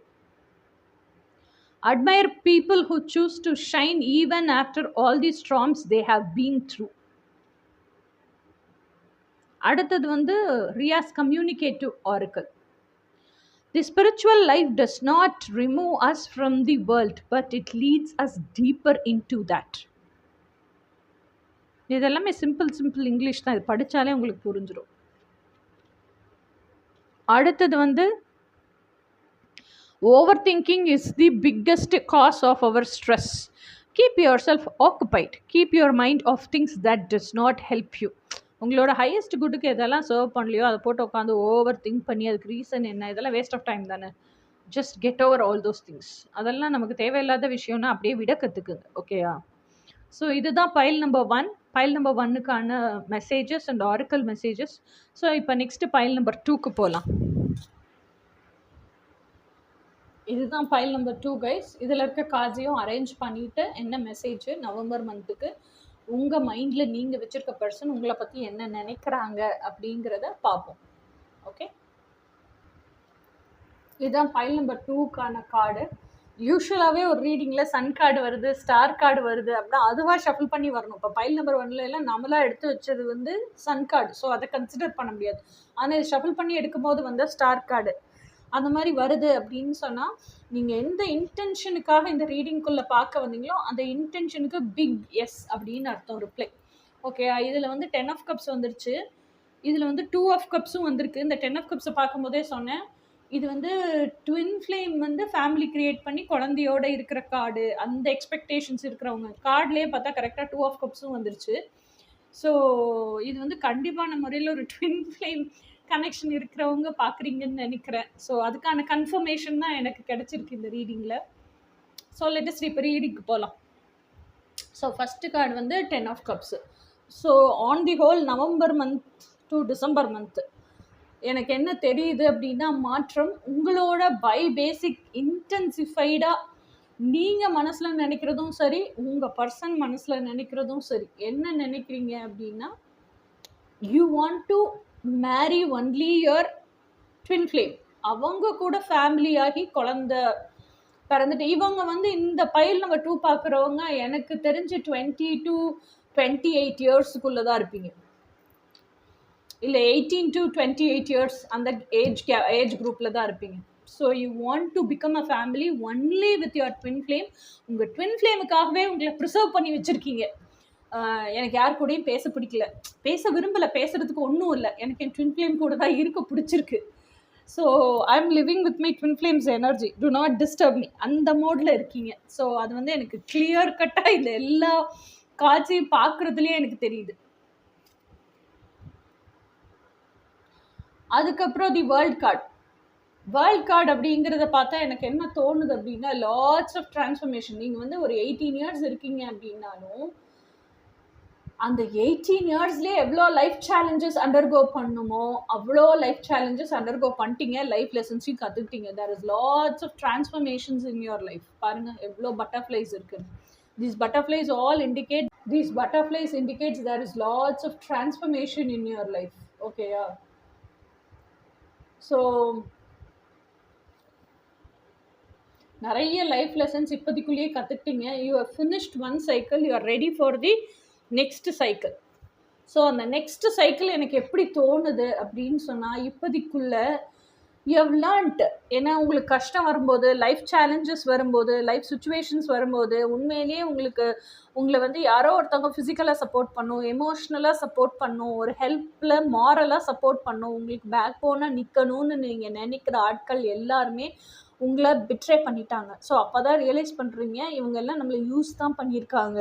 Admire people who choose to shine even after all the storms they have been through. அடுத்தது வந்து Riya's communicative oracle. The spiritual life does not remove us from the world, but it leads us deeper into that. இதெல்லாமே simple English தான், இது படித்தாலே உங்களுக்கு புரிஞ்சிடும். அடுத்தது வந்து overthinking is the biggest cause of our stress. Keep yourself occupied. Keep your mind off things that does not help you. உங்களோட highest குட்டுக்கு எதெல்லாம் சர்வ் பண்ணலையோ அதை போட்டு உட்காந்து ஓவர் திங்க் பண்ணி அதுக்கு ரீசன் என்ன, இதெல்லாம் வேஸ்ட் ஆஃப் டைம் தானே. Just get over all those things. அதெல்லாம் நமக்கு தேவையில்லாத விஷயம்னா அப்படியே விட கற்றுக்குங்க. ஓகேயா? ஸோ இதுதான் பைல் நம்பர் 1. பைல் நம்பர் 1க்கான messages and oracle messages. So இப்போ நெக்ஸ்ட் பைல் நம்பர் 2க்கு போகலாம். இதுதான் பைல் நம்பர் 2 கைஸ். இதில் இருக்க கார்ட்ஸையும் அரேஞ்ச் பண்ணிவிட்டு என்ன மெசேஜ் நவம்பர் மந்த்துக்கு உங்கள் மைண்டில் நீங்கள் வச்சுருக்க பர்சன் உங்களை பற்றி என்ன நினைக்கிறாங்க அப்படிங்கிறத பார்ப்போம். ஓகே, இதுதான் பைல் நம்பர் 2க்கான கார்டு. யூஸ்வலாகவே ஒரு ரீடிங்கில் சன் கார்டு வருது, ஸ்டார் கார்டு வருது அப்படின்னா அதுவாக ஷஃபிள் பண்ணி வரணும். இப்போ பைல் நம்பர் 1 எல்லாம் நம்மளாக எடுத்து வச்சது வந்து சன் கார்டு, ஸோ அதை கன்சிடர் பண்ண முடியாது. ஆனால் இது ஷஃபிள் பண்ணி எடுக்கும்போது வந்து ஸ்டார் கார்டு அந்த மாதிரி வருது அப்படின்னு சொன்னால் நீங்கள் எந்த இன்டென்ஷனுக்காக இந்த ரீடிங்குள்ளே பார்க்க வந்தீங்களோ அந்த இன்டென்ஷனுக்கு பிக் எஸ் அப்படின்னு அர்த்தம், ரிப்ளை. ஓகே, இதில் வந்து 10 ஆஃப் கப்ஸ் வந்துருச்சு, இதில் வந்து 2 ஆஃப் கப்ஸும் வந்திருக்கு. இந்த 10 ஆஃப் கப்ஸை பார்க்கும்போதே சொன்னேன், இது வந்து ட்வின் ஃப்ளேம் வந்து ஃபேமிலி க்ரியேட் பண்ணி குழந்தையோட இருக்கிற கார்டு, அந்த எக்ஸ்பெக்டேஷன்ஸ் இருக்கிறவங்க கார்ட்லேயே பார்த்தா கரெக்டாக 2 ஆஃப் கப்ஸும் வந்துருச்சு. ஸோ இது வந்து கண்டிப்பான முறையில் ஒரு ட்வின் ஃப்ளேம் கனெக்ஷன் இருக்கிறவங்க பார்க்குறீங்கன்னு நினைக்கிறேன். ஸோ அதுக்கான கன்ஃபர்மேஷன் தான் எனக்கு கிடைச்சிருக்கு இந்த ரீடிங்கில். ஸோ லெட்டஸ்ட் இப்போ ரீடிங்க்கு போகலாம். ஸோ ஃபஸ்ட்டு கார்டு வந்து 10 of cups. So on the whole November month to December month எனக்கு என்ன தெரியுது அப்படின்னா, மாற்றம் உங்களோட பை பேசிக் இன்டென்சிஃபைடாக நீங்கள் மனசில் நினைக்கிறதும் சரி, உங்கள் பர்சன் மனசில் நினைக்கிறதும் சரி. என்ன நினைக்கிறீங்க அப்படின்னா, you want to marry only your twin flame. அவங்க கூட ஃபேமிலி ஆகி குழந்த பிறந்துட்டு இவங்க வந்து இந்த பைல் நம்பர் 2 பார்க்குறவங்க எனக்கு தெரிஞ்சு 20 to 28 இயர்ஸுக்குள்ளே தான் இருப்பீங்க, இல்லை 18 to 28 இயர்ஸ் அந்த ஏஜ் குரூப்பில் தான் இருப்பீங்க. So you want to become a family only with your twin flame. உங்கள் ட்வின் ஃப்ளேமுக்காகவே உங்களை ப்ரிசர்வ் பண்ணி வச்சுருக்கீங்க. எனக்கு யார் கூடயும் பேச பிடிக்கல, பேச விரும்பலை, பேசுகிறதுக்கு ஒன்றும் இல்லை, எனக்கு என் ட்வின் ஃப்ளேம் கூட தான் இருக்க பிடிச்சிருக்கு. So I am living with my twin flames energy, to not disturb me, அந்த மோடில் இருக்கீங்க. ஸோ அது வந்து எனக்கு கிளியர் கட்டாக இந்த எல்லா காட்சியும் பார்க்குறதுலேயே எனக்கு தெரியுது. அதுக்கப்புறம் the world card. World card அப்படிங்கிறத பார்த்தா எனக்கு என்ன தோணுது அப்படின்னா, லாட்ஸ் ஆஃப் டிரான்ஸ்ஃபர்மேஷன். நீங்கள் வந்து ஒரு 18 இயர்ஸ் இருக்கீங்க அப்படின்னாலும் அந்த 18 இயர்ஸ்லேயே எவ்வளோ லைஃப் சேலஞ்சஸ் அண்டர்கோ பண்ணுமோ அவ்வளோ லைஃப் சேலஞ்சஸ் அண்டர்கோ பண்ணிட்டீங்க, லைஃப் லெசன்ஸையும் கற்றுக்கிட்டீங்க. There is lots of transformations in your life. பாருங்கள் எவ்வளோ பட்டர்ஃப்ளைஸ் இருக்குது. These butterflies indicates there is lots of transformation in your life. Okay, yeah. So நிறைய லைஃப் லெசன்ஸ் இப்போதைக்குள்ளேயே கற்றுக்கிட்டீங்க. You have finished one cycle, you are ready for the next cycle. So அந்த next cycle எனக்கு எப்படி தோணுது அப்படின்னு சொன்னால், இப்போதைக்குள்ளே you have learnt. ஏன்னா உங்களுக்கு கஷ்டம் வரும்போது, லைஃப் சேலஞ்சஸ் வரும்போது, லைஃப் சுச்சுவேஷன்ஸ் வரும்போது உண்மையிலேயே உங்களை வந்து யாரோ ஒருத்தவங்க ஃபிசிக்கலாக சப்போர்ட் பண்ணும், எமோஷ்னலாக சப்போர்ட் பண்ணும், ஒரு ஹெல்ப்பில் மாரலாக சப்போர்ட் பண்ணும், உங்களுக்கு பேக் போனால் நிற்கணும்னு நீங்கள் நினைக்கிற ஆட்கள் எல்லாருமே உங்களை பிட்ரே பண்ணிட்டாங்க. ஸோ அப்போ தான் ரியலைஸ் பண்ணுறீங்க, இவங்க எல்லாம் நம்மளை யூஸ் தான் பண்ணியிருக்காங்க.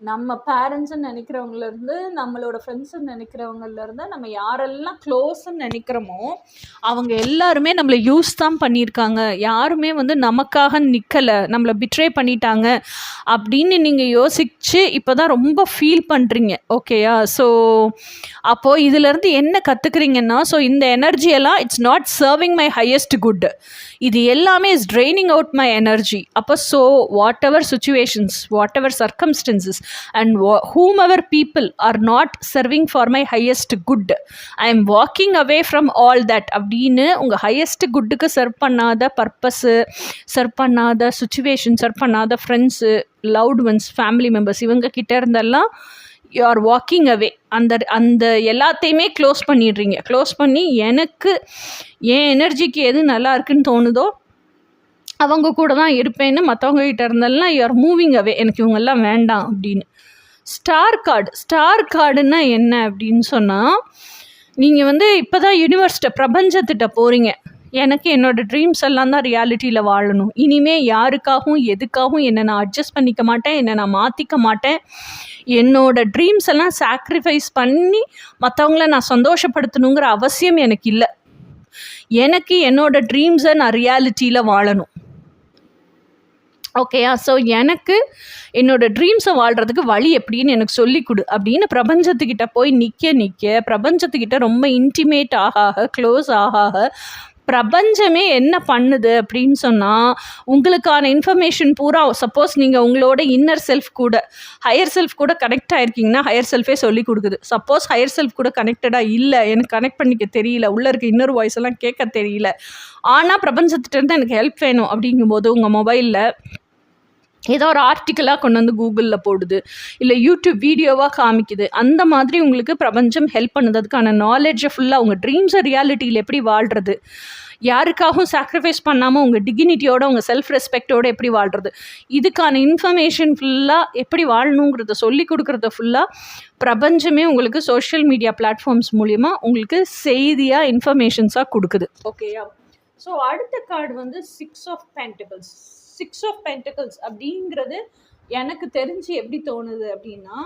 நம்ம பேரண்ட்ஸ்ன்னு நினைக்கிறவங்கலேருந்து, நம்மளோட ஃப்ரெண்ட்ஸுன்னு நினைக்கிறவங்கலேருந்து, நம்ம யாரெல்லாம் க்ளோஸ்ன்னு நினைக்கிறோமோ அவங்க எல்லாருமே நம்மளை யூஸ் தான் பண்ணியிருக்காங்க. யாருமே வந்து நமக்காக நிற்கலை, நம்மளை பிட்ரே பண்ணிட்டாங்க அப்படின்னு நீங்கள் யோசித்து இப்போ தான் ரொம்ப ஃபீல் பண்ணுறீங்க. ஓகேயா? ஸோ அப்போது இதிலேருந்து என்ன கற்றுக்குறீங்கன்னா, ஸோ இந்த எனர்ஜியெல்லாம் it's not serving my highest good. இது எல்லாமே is draining out my energy. அப்போ so whatever situations, whatever circumstances and whomever people are not serving for my highest good, I am walking away from all that அப்படின்னு உங்கள் highest குட்டுக்கு serve பண்ணாத purpose, serve பண்ணாத situation, serve பண்ணாத friends, loved once, family members இவங்க கிட்ட இருந்தெல்லாம் you are walking அவே. அந்த எல்லாத்தையுமே க்ளோஸ் பண்ணிடுறீங்க. க்ளோஸ் பண்ணி எனக்கு என் எனர்ஜிக்கு எது நல்லா இருக்குன்னு தோணுதோ அவங்க கூட தான் இருப்பேன்னு மற்றவங்க கிட்ட இருந்தெல்லாம் யூ ஆர் மூவிங் அவே, எனக்கு இவங்கெல்லாம் வேண்டாம் அப்படின்னு. ஸ்டார் கார்டுன்னா என்ன அப்படின்னு சொன்னால், நீங்கள் வந்து இப்போ தான் யூனிவர்ஸ்கிட்ட, பிரபஞ்சத்திட்ட போகிறீங்க. எனக்கு என்னோடய ட்ரீம்ஸ் எல்லாம் தான் ரியாலிட்டியில் வாழணும். இனிமேல் யாருக்காகவும் எதுக்காகவும் என்னை நான் அட்ஜஸ்ட் பண்ணிக்க மாட்டேன், என்னை நான் மாற்றிக்க மாட்டேன். என்னோடய ட்ரீம்ஸ் எல்லாம் சாக்ரிஃபைஸ் பண்ணி மற்றவங்கள நான் சந்தோஷப்படுத்தணுங்கிற அவசியம் எனக்கு இல்லை. எனக்கு என்னோடய ட்ரீம்ஸை நான் ரியாலிட்டியில் வாழணும். ஓகேயா? ஸோ எனக்கு என்னோடய ட்ரீம்ஸை வாழ்கிறதுக்கு வழி எப்படின்னு எனக்கு சொல்லிக் கொடு அப்படின்னு பிரபஞ்சத்துக்கிட்ட போய் நிற்க பிரபஞ்சத்துக்கிட்ட ரொம்ப இன்டிமேட் ஆக க்ளோஸ் ஆக பிரபஞ்சமே என்ன பண்ணுது அப்படின்னு சொன்னால், உங்களுக்கான இன்ஃபர்மேஷன் பூரா, சப்போஸ் நீங்கள் உங்களோட இன்னர் செல்ஃப் கூட, ஹையர் செல்ஃப் கூட கனெக்ட் ஆகிருக்கீங்கன்னா ஹையர் செல்ஃபே சொல்லி கொடுக்குது. சப்போஸ் ஹையர் செல்ஃப் கூட கனெக்டடாக இல்லை, எனக்கு கனெக்ட் பண்ணிக்க தெரியல, உள்ளே இருக்க இன்னர் வாய்ஸ் எல்லாம் கேட்க தெரியல, ஆனால் பிரபஞ்சத்திட்டேருந்து எனக்கு ஹெல்ப் வேணும் அப்படிங்கும்போது உங்கள் மொபைலில் ஏதோ ஒரு ஆர்டிக்கலாக கொண்டு வந்து கூகுளில் போடுது, இல்லை யூடியூப் வீடியோவாக காமிக்குது. அந்த மாதிரி உங்களுக்கு பிரபஞ்சம் ஹெல்ப் பண்ணுது. அதுக்கான நாலேஜை ஃபுல்லாக உங்கள் ட்ரீம்ஸை ரியாலிட்டியில் எப்படி வாழ்கிறது, யாருக்காகவும் சாக்ரிஃபைஸ் பண்ணாமல் உங்கள் டிக்னிட்டியோட, உங்கள் செல்ஃப் ரெஸ்பெக்டோடு எப்படி வாழ்கிறது, இதுக்கான இன்ஃபர்மேஷன் ஃபுல்லாக எப்படி வாழணுங்கிறத சொல்லி கொடுக்குறத ஃபுல்லாக பிரபஞ்சமே உங்களுக்கு சோஷியல் மீடியா பிளாட்ஃபார்ம்ஸ் மூலிமா உங்களுக்கு செய்தியாக, இன்ஃபர்மேஷன்ஸாக கொடுக்குது. ஓகேயா? ஸோ அடுத்த கார்டு வந்து 6 of Pentacles. 6 of Pentacles அப்படிங்கிறது எனக்கு தெரிஞ்சு எப்படி தோணுது அப்படின்னா,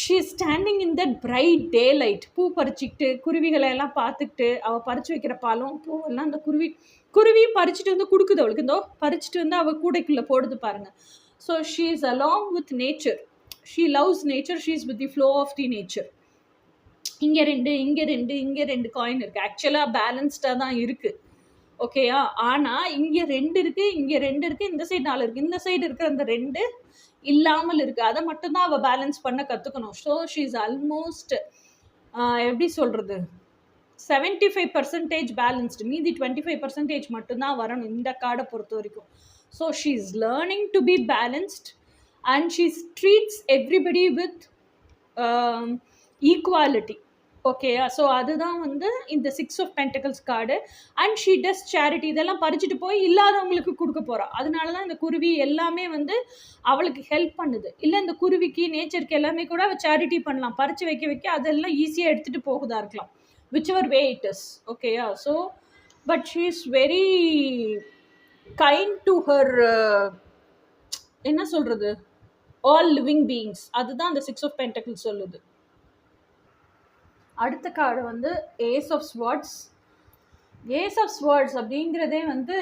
she is standing in that bright daylight. பூ பறிச்சுக்கிட்டு, குருவிகளை எல்லாம் பார்த்துக்கிட்டு, அவள் பறிச்சு வைக்கிற பாலும் பூவெல்லாம் அந்த குருவியும் பறிச்சுட்டு வந்து கொடுக்குது அவளுக்கு. இந்தோ பறிச்சுட்டு வந்து அவள் கூடைக்குள்ளே போடுது பாருங்க. So she is along with nature. She loves nature. She is with the flow of the nature. இங்கே ரெண்டு காயின் இருக்குது. ஆக்சுவலாக பேலன்ஸ்டாக தான் இருக்குது. ஓகேயா? ஆனால் இங்கே 2 இருக்குது, இங்கே 2 இருக்குது, இந்த சைடு 4 இருக்குது. இந்த சைடு இருக்கிற அந்த 2 இல்லாமல் இருக்குது. அதை மட்டும்தான் அவள் பேலன்ஸ் பண்ண கற்றுக்கணும். ஸோ ஷீ இஸ் ஆல்மோஸ்ட் எப்படி சொல்கிறது, 75% பேலன்ஸ்டு. மீதி 25% மட்டும்தான் வரணும் இந்த கார்டை பொறுத்த வரைக்கும். So she is learning to be balanced and she treats everybody with equality. ஓகேயா? ஸோ அதுதான் வந்து இந்த 6 of Pentacles card. And she does charity. இதெல்லாம் பறிச்சுட்டு போய் இல்லாதவங்களுக்கு கொடுக்க போகிறா. அதனால தான் இந்த குருவி எல்லாமே வந்து அவளுக்கு ஹெல்ப் பண்ணுது. இல்லை இந்த குருவிக்கு, நேச்சருக்கு எல்லாமே கூட அவள் சேரிட்டி பண்ணலாம். பறித்து வைக்க அதெல்லாம் ஈஸியாக எடுத்துகிட்டு போகுதா இருக்கலாம், whichever way it is. ஓகேயா? So but she is very kind to her, என்ன சொல்கிறது, ஆல் லிவிங் பீயிங்ஸ். அதுதான் அந்த 6 of Pentacles சொல்லுது. அடுத்த கார்டு வந்து ace of swords. Ace of swords அப்படிங்கிறதே வந்து,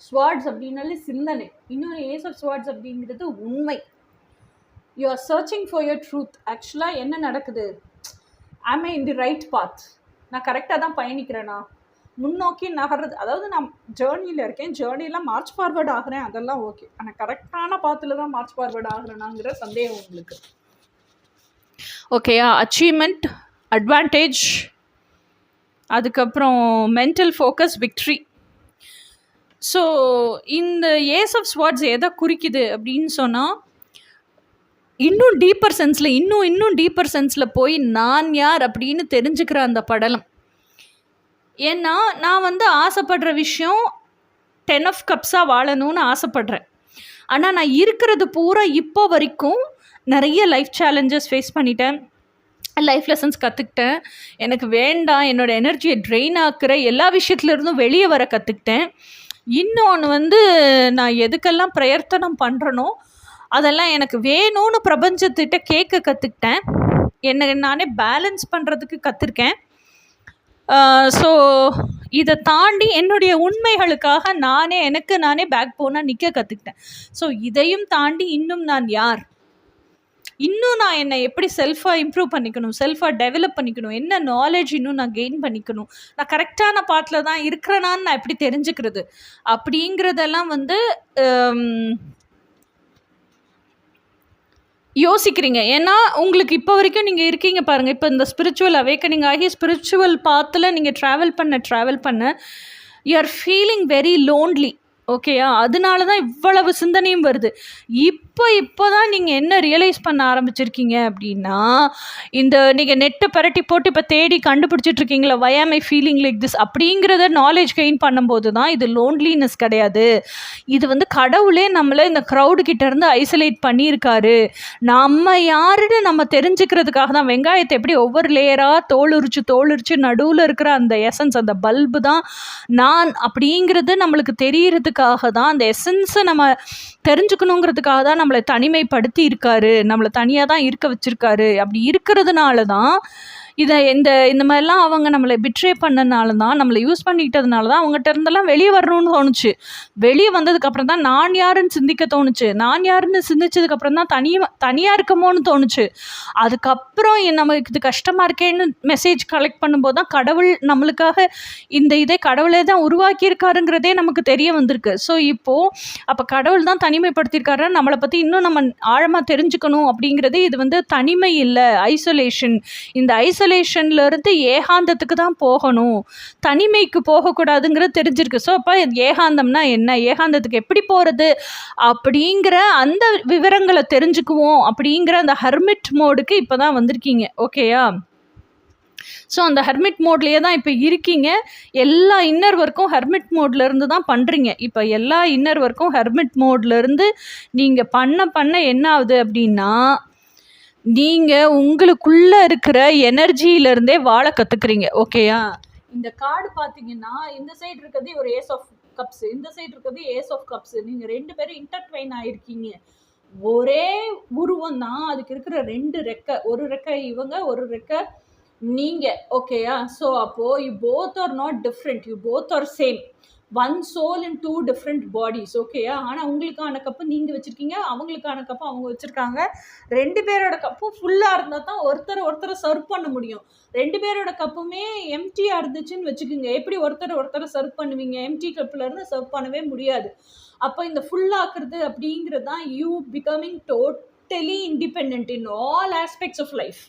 ஸ்வார்ட்ஸ் அப்படின்னாலே சிந்தனை. இன்னொரு ஏஸ் ஆஃப் ஸ்வார்ட்ஸ் அப்படிங்கிறது உண்மை. You are searching for your truth. ஆக்சுவலாக என்ன நடக்குது, ஆம் ஐ இன் தி ரைட் பாத், நான் கரெக்டாக தான் பயணிக்கிறேனா, முன்னோக்கி நகர்றது, அதாவது நான் ஜேர்னியில் இருக்கேன், ஜேர்னியில் மார்ச் ஃபார்வர்ட் ஆகிறேன், அதெல்லாம் ஓகே. ஆனால் கரெக்டான பாத்தில் தான் மார்ச் ஃபார்வர்ட் ஆகிறேனாங்கிற சந்தேகம் உங்களுக்கு. ஓகேயா? அச்சீவ்மெண்ட், அட்வான்டேஜ், அதுக்கப்புறம் மென்டல் ஃபோக்கஸ், விக்ட்ரி. ஸோ இந்த ஏஸ் ஆஃப் ஸ்வார்ட்ஸ் எதை குறிக்குது அப்படின்னு சொன்னால், இன்னும் டீப்பர் சென்ஸில், இன்னும் டீப்பர் சென்ஸில் போய் நான் யார் அப்படின்னு தெரிஞ்சுக்கிற அந்த படலம். ஏன்னா நான் வந்து ஆசைப்படுற விஷயம் 10 of Cupsஸாக வாழணும்னு ஆசைப்படுறேன். ஆனால் நான் இருக்கிறது பூரா இப்போ வரைக்கும் நிறைய லைஃப் சேலஞ்சஸ் ஃபேஸ் பண்ணிட்டேன், லைஃப் லெசன்ஸ் கற்றுக்கிட்டேன். எனக்கு வேண்டாம், என்னோடய எனர்ஜியை ட்ரெயின் ஆக்குற எல்லா விஷயத்துலேருந்தும் வெளியே வர கற்றுக்கிட்டேன். இன்னொன்று வந்து, நான் எதுக்கெல்லாம் பிரயத்தனம் பண்ணுறனோ அதெல்லாம் எனக்கு வேணும்னு பிரபஞ்சத்திட்ட கேட்க கற்றுக்கிட்டேன். என்னை நானே பேலன்ஸ் பண்ணுறதுக்கு கற்றுருக்கேன். ஸோ இதை தாண்டி என்னுடைய உண்மைகளுக்காக எனக்கு நானே பேக் போனாக நிற்க கற்றுக்கிட்டேன். ஸோ இதையும் தாண்டி இன்னும் நான் யார், இன்னும் நான் என்னை எப்படி செல்ஃபாக இம்ப்ரூவ் பண்ணிக்கணும், செல்ஃபாக டெவலப் பண்ணிக்கணும், என்ன நாலேஜ் இன்னும் நான் கெயின் பண்ணிக்கணும், நான் கரெக்டான பாத்தில் தான் இருக்கிறேனான்னு நான் எப்படி தெரிஞ்சுக்கிறது அப்படிங்கிறதெல்லாம் யோசிக்கிறீங்க. ஏன்னா உங்களுக்கு இப்போ வரைக்கும் நீங்கள் இருக்கீங்க பாருங்கள். இப்போ இந்த ஸ்பிரிச்சுவல் அவேக்கனிங் ஆகி ஸ்பிரிச்சுவல் பாத்தில் நீங்கள் ட்ராவல் பண்ண you are feeling very lonely. ஓகேயா? அதனால தான் இவ்வளவு சிந்தனையும் வருது. இப்போ தான் நீங்கள் என்ன ரியலைஸ் பண்ண ஆரம்பிச்சிருக்கீங்க அப்படின்னா, இந்த நீங்கள் நெட்டை பரட்டி போட்டு இப்போ தேடி கண்டுபிடிச்சிட்டு இருக்கீங்களா வை ஆம் ஐ ஃபீலிங் லைக் திஸ் அப்படிங்கிறத நாலேஜ் கெயின் பண்ணும்போது தான் இது லோன்லினஸ் கிடையாது. இது கடவுளே நம்மளை இந்த க்ரௌடு கிட்டேருந்து ஐசோலேட் பண்ணியிருக்காரு. நம்ம யாருன்னு நம்ம தெரிஞ்சுக்கிறதுக்காக தான். வெங்காயத்தை எப்படி ஒவ்வொரு லேயராக தோல் உரிச்சு நடுவில் இருக்கிற அந்த எசன்ஸ், அந்த பல்பு தான் நான் அப்படிங்கிறது நம்மளுக்கு தெரியறதுக்காக தான், அந்த எசன்ஸை நம்ம தெரிஞ்சுக்கணுங்கிறதுக்காக தான் நம்மளை தனிமைப்படுத்தி இருக்காரு, நம்மளை தனியாக தான் இருக்க வச்சிருக்காரு. அப்படி இருக்கிறதுனால தான் இந்த மாதிரிலாம் அவங்க நம்மளை பிட்ரே பண்ணனால தான், நம்மளை யூஸ் பண்ணிக்கிட்டதுனால தான் அவங்ககிட்ட இருந்தெல்லாம் வெளியே வரணும்னு தோணுச்சு. வெளியே வந்ததுக்கப்புறம் தான் நான் யாருன்னு சிந்திக்க தோணுச்சு. நான் யாருன்னு சிந்திச்சதுக்கப்புறம் தான் தனியாக இருக்கமோன்னு தோணுச்சு. அதுக்கப்புறம் நமக்கு இது கஷ்டமாக இருக்கேன்னு மெசேஜ் கலெக்ட் பண்ணும்போது தான் கடவுள் நம்மளுக்காக இதை கடவுளே தான் உருவாக்கியிருக்காருங்கிறதே நமக்கு தெரிய வந்திருக்கு. ஸோ இப்போது அப்போ கடவுள் தான் தனிமைப்படுத்தியிருக்காரு, நம்மளை பற்றி இன்னும் நம்ம ஆழமாக தெரிஞ்சுக்கணும் அப்படிங்கிறது. இது தனிமை இல்லை, ஐசோலேஷன். இந்த ஐசோலேஷன்லேருந்து ஏகாந்தத்துக்கு தான் போகணும், தனிமைக்கு போகக்கூடாதுங்கிறது தெரிஞ்சிருக்கு. ஸோ அப்போ ஏகாந்தம்னா என்ன, ஏகாந்தத்துக்கு எப்படி போகிறது அப்படிங்கிற அந்த விவரங்களை தெரிஞ்சுக்குவோம் அப்படிங்கிற அந்த ஹெர்மிட் மோடுக்கு இப்போ தான் வந்திருக்கீங்க. ஓகேயா? ஸோ அந்த ஹெர்மிட் மோட்லேயே தான் இப்போ இருக்கீங்க. எல்லா இன்னர் ஒர்க்கும் ஹெர்மிட் மோட்லேருந்து தான் பண்ணுறீங்க. இப்போ எல்லா இன்னர் ஒர்க்கும் ஹெர்மிட் மோட்லேருந்து நீங்கள் பண்ண என்ன ஆகுது அப்படின்னா, நீங்கள் உங்களுக்குள்ளே இருக்கிற எனர்ஜியிலேருந்தே வாழ கற்றுக்குறீங்க. ஓகேயா? இந்த கார்டு பார்த்தீங்கன்னா இந்த சைடு இருக்கிறது ஒரு ஏஸ் ஆஃப் கப்ஸ், இந்த சைடு இருக்கிறது ஏஸ் ஆஃப் கப்ஸ். நீங்கள் 2 பேரும் இன்டர்ட்வைன் ஆகிருக்கீங்க. ஒரே உருவம் தான், அதுக்கு இருக்கிற 2 ரெக்கை. ஒரு ரெக்கை இவங்க, ஒரு ரெக்கை நீங்கள். ஓகேயா? ஸோ அப்போது you both are not different, you both are same. One soul in 2 different bodies. ஓகேயா? ஆனால் உங்களுக்கான கப்பு நீங்கள் வச்சுருக்கீங்க, அவங்களுக்கான கப்பு அவங்க வச்சுருக்காங்க. 2 பேரோட கப்பும் ஃபுல்லாக இருந்தால் தான் ஒருத்தரை சர்வ் பண்ண முடியும். 2 பேரோட கப்புமே எம்டியாக இருந்துச்சுன்னு வச்சுக்கோங்க, எப்படி ஒருத்தரை சர்வ் பண்ணுவீங்க? எம்டி கப்புலேருந்து சர்வ் பண்ணவே முடியாது. அப்போ இந்த ஃபுல்லாக்குறது அப்படிங்கிறது தான் you becoming totally independent in all aspects of life.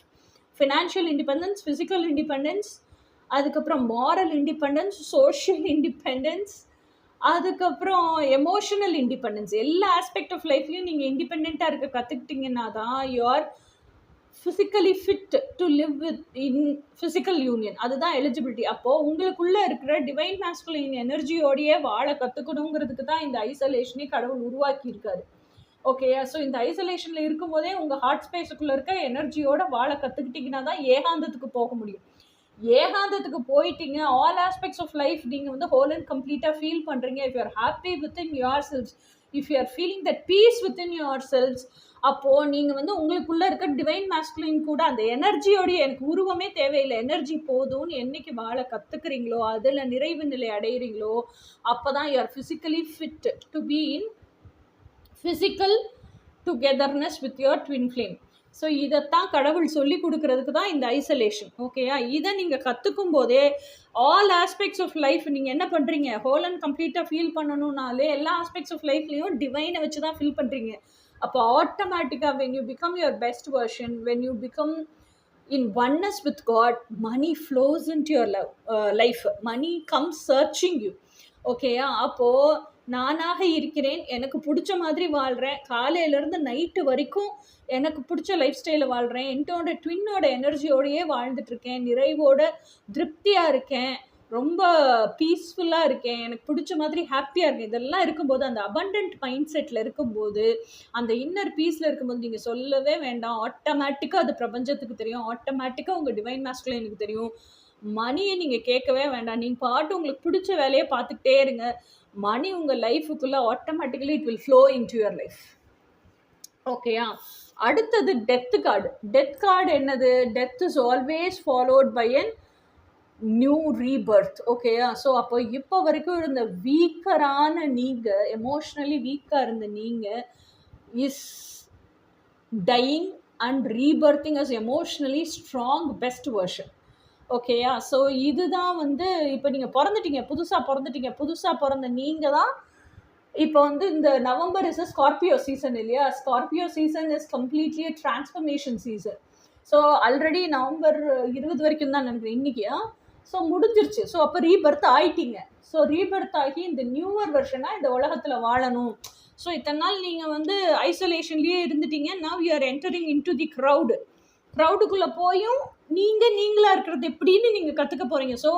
Financial independence, physical independence, அதுக்கப்புறம் மாரல் இண்டிபெண்டன்ஸ், சோஷியல் இண்டிபெண்டன்ஸ், அதுக்கப்புறம் எமோஷனல் இண்டிபெண்டன்ஸ். எல்லா ஆஸ்பெக்ட் ஆஃப் லைஃப்லையும் நீங்கள் இண்டிபெண்ட்டாக இருக்க கற்றுக்கிட்டிங்கன்னா தான் you are physically fit to live with in physical union. அதுதான் எலிஜிபிலிட்டி. அப்போது உங்களுக்குள்ளே இருக்கிற டிவைன் மாஸ்குலின் எனர்ஜியோடையே வாழ கற்றுக்கணுங்கிறதுக்கு தான் இந்த ஐசோலேஷனே கடவுள் உருவாக்கியிருக்காரு. ஓகேயா? ஸோ இந்த ஐசோலேஷனில் இருக்கும்போதே உங்கள் ஹார்ட் ஸ்பேஸுக்குள்ளே இருக்க எனர்ஜியோட வாழ கற்றுக்கிட்டிங்கன்னா தான் ஏகாந்தத்துக்கு போக முடியும். ஏகாந்தத்துக்கு போயிட்டீங்க, ஆல் ஆஸ்பெக்ட்ஸ் ஆஃப் லைஃப் நீங்கள் ஹோல் அண்ட் கம்ப்ளீட்டாக ஃபீல் பண்ணுறீங்க. If you are happy within your cells, if you are feeling that peace within your cells, அப்போது நீங்கள் உங்களுக்குள்ளே இருக்க டிவைன் மாஸ்குலின் கூட அந்த எனர்ஜியோடைய எனக்கு உருவமே தேவையில்லை, எனர்ஜி போதும்னு என்னைக்கு வாழ கற்றுக்குறீங்களோ, அதில் நிறைவு நிலை அடைகிறீங்களோ, அப்போ தான் you are physically fit to be in physical togetherness with your twin flame. So இதைத்தான் கடவுள் சொல்லி கொடுக்கறதுக்கு தான் இந்த ஐசோலேஷன். ஓகேயா? இதை நீங்கள் கற்றுக்கும் போதே ஆல் ஆஸ்பெக்ட்ஸ் ஆஃப் லைஃப் நீங்கள் என்ன பண்ணுறீங்க, ஹோல் அண்ட் கம்ப்ளீட்டாக ஃபீல் பண்ணணும்னாலே எல்லா ஆஸ்பெக்ட்ஸ் ஆஃப் லைஃப்லையும் டிவைனை வச்சு தான் ஃபீல் பண்ணுறீங்க. அப்போ ஆட்டோமேட்டிக்காக when you become your best version, when you become in oneness with God, money flows into your life. Money comes searching you. ஓகேயா? அப்போது நானாக இருக்கிறேன், எனக்கு பிடிச்ச மாதிரி வாழ்கிறேன், காலையிலேருந்து நைட்டு வரைக்கும் எனக்கு பிடிச்ச லைஃப் ஸ்டைலில் வாழ்கிறேன், என்னோட ட்வின்னோட எனர்ஜியோடையே வாழ்ந்துட்டுருக்கேன், நிறைவோட திருப்தியாக இருக்கேன், ரொம்ப பீஸ்ஃபுல்லாக இருக்கேன், எனக்கு பிடிச்ச மாதிரி ஹாப்பியாக இருக்கேன். இதெல்லாம் இருக்கும்போது அந்த அபண்டன்ட் மைண்ட் செட்டில் இருக்கும்போது, அந்த இன்னர் பீஸில் இருக்கும்போது நீங்கள் சொல்லவே வேண்டாம், ஆட்டோமேட்டிக்காக அது பிரபஞ்சத்துக்கு தெரியும், ஆட்டோமேட்டிக்காக உங்கள் டிவைன் மாஸ்குலினுக்கு தெரியும். மணியை நீங்கள் கேட்கவே வேண்டாம், நீங்கள் பாட்டு உங்களுக்கு பிடிச்ச வேலையை பார்த்துக்கிட்டே இருங்க, மணி உங்கள் லைஃபுக்குள்ளே automatically it will flow into your life. ஓகேயா? அடுத்தது டெத் கார்டு. டெத் கார்டு என்னது? Death is always followed by an new rebirth. ஓகேயா? ஸோ அப்போ இப்போ வரைக்கும் இருந்த வீக்கரான நீங்க, எமோஷ்னலி வீக்காக இருந்த நீங்க is dying and rebirthing as emotionally strong best version. ஓகேயா? ஸோ இதுதான் வந்து இப்போ நீங்கள் பிறந்துட்டீங்க, புதுசாக பிறந்த நீங்கள் தான் இப்போ வந்து இந்த November is a Scorpio season இல்லையா? Scorpio season is completely a transformation season. So already November 20 வரைக்கும் தான் நினைக்கிறேன் இன்னைக்கு. ஸோ முடிஞ்சிருச்சு. ஸோ அப்போ ரீபர்த் ஆயிட்டீங்க. ஸோ ரீபர்த் ஆகி இந்த நியூவர் வெர்ஷனாக இந்த உலகத்தில் வாழணும். ஸோ இத்தனை நாள் நீங்கள் வந்து ஐசோலேஷன்லேயே இருந்துட்டீங்க. Now you are entering into the க்ரௌடுக்குள்ளே போயும் நீங்களாக இருக்கிறது எப்படின்னு நீங்கள் கற்றுக்க போகிறீங்க. ஸோ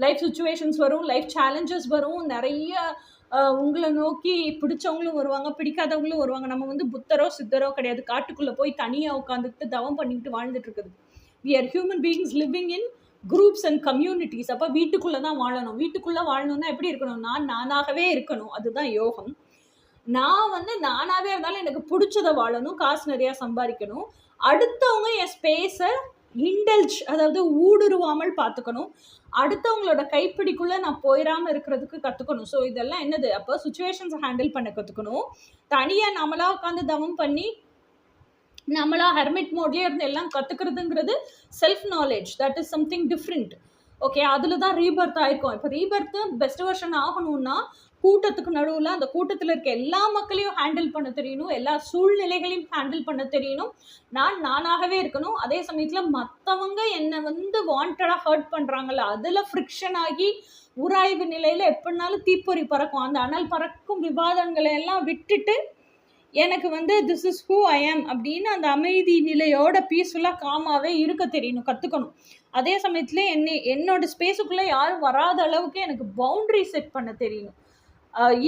லைஃப் சுச்சுவேஷன்ஸ் வரும், லைஃப் சேலஞ்சஸ் வரும், நிறைய உங்களை நோக்கி பிடிச்சவங்களும் வருவாங்க, பிடிக்காதவங்களும் வருவாங்க. நம்ம வந்து புத்தரோ சித்தரோ கிடையாது. காட்டுக்குள்ளே போய் தனியாக உட்காந்துக்கிட்டு தவம் பண்ணிக்கிட்டு வாழ்ந்துட்டு இருக்குது. We are human beings living in groups and communities. அப்போ வீட்டுக்குள்ளே தான் வாழணும். வீட்டுக்குள்ளே வாழணும்னா எப்படி இருக்கணும்? நானாகவே இருக்கணும். அதுதான் யோகம். நான் வந்து நானாகவே இருந்தாலும் எனக்கு பிடிச்சதை வாழணும், காசு நிறையா சம்பாதிக்கணும். அடுத்தவங்க என் ஸ்பேஸை இண்டல்ஜ், அதாவது ஊடுருவாமல் பார்த்துக்கணும். அடுத்தவங்களோட கைப்பிடிக்குள்ளே நான் போயிடாமல் இருக்கிறதுக்கு கற்றுக்கணும். ஸோ இதெல்லாம் என்னது? அப்போ சுச்சுவேஷன்ஸை ஹேண்டில் பண்ண கற்றுக்கணும். தனியாக நம்மளாக உட்காந்து தவம் பண்ணி நம்மளா ஹெர்மிட் மோட்லேயே இருந்து எல்லாம் கற்றுக்கிறதுங்கிறது self knowledge. That is something different. Okay, அதில் தான் ரீபர்த் ஆயிருக்கும். இப்போ ரீபர்த்து பெஸ்ட் வெர்ஷன் ஆகணும்னா கூட்டத்துக்கு நடுவில் அந்த கூட்டத்தில் இருக்க எல்லா மக்களையும் ஹேண்டில் பண்ண தெரியணும், எல்லா சூழ்நிலைகளையும் ஹேண்டில் பண்ண தெரியணும். நானாகவே இருக்கணும். அதே சமயத்தில் மற்றவங்க என்னை வந்து வாண்டடாக ஹர்ட் பண்ணுறாங்கல்ல, அதில் ஃப்ரிக்ஷன் ஆகி உராய்வு நிலையில் எப்படினாலும் தீப்பொறி பறக்கும். அந்த அனல் பறக்கும் விவாதங்களை எல்லாம் விட்டுட்டு எனக்கு வந்து திஸ் இஸ் ஹூ ஐ ஆம் அப்படின்னு அந்த அமைதி நிலையோட பீஸ்ஃபுல்லாக காமாவே இருக்க தெரியணும், கற்றுக்கணும். அதே சமயத்தில் என்னோட ஸ்பேஸுக்குள்ளே யாரும் வராத அளவுக்கு எனக்கு பவுண்ட்ரி செட் பண்ண தெரியணும்.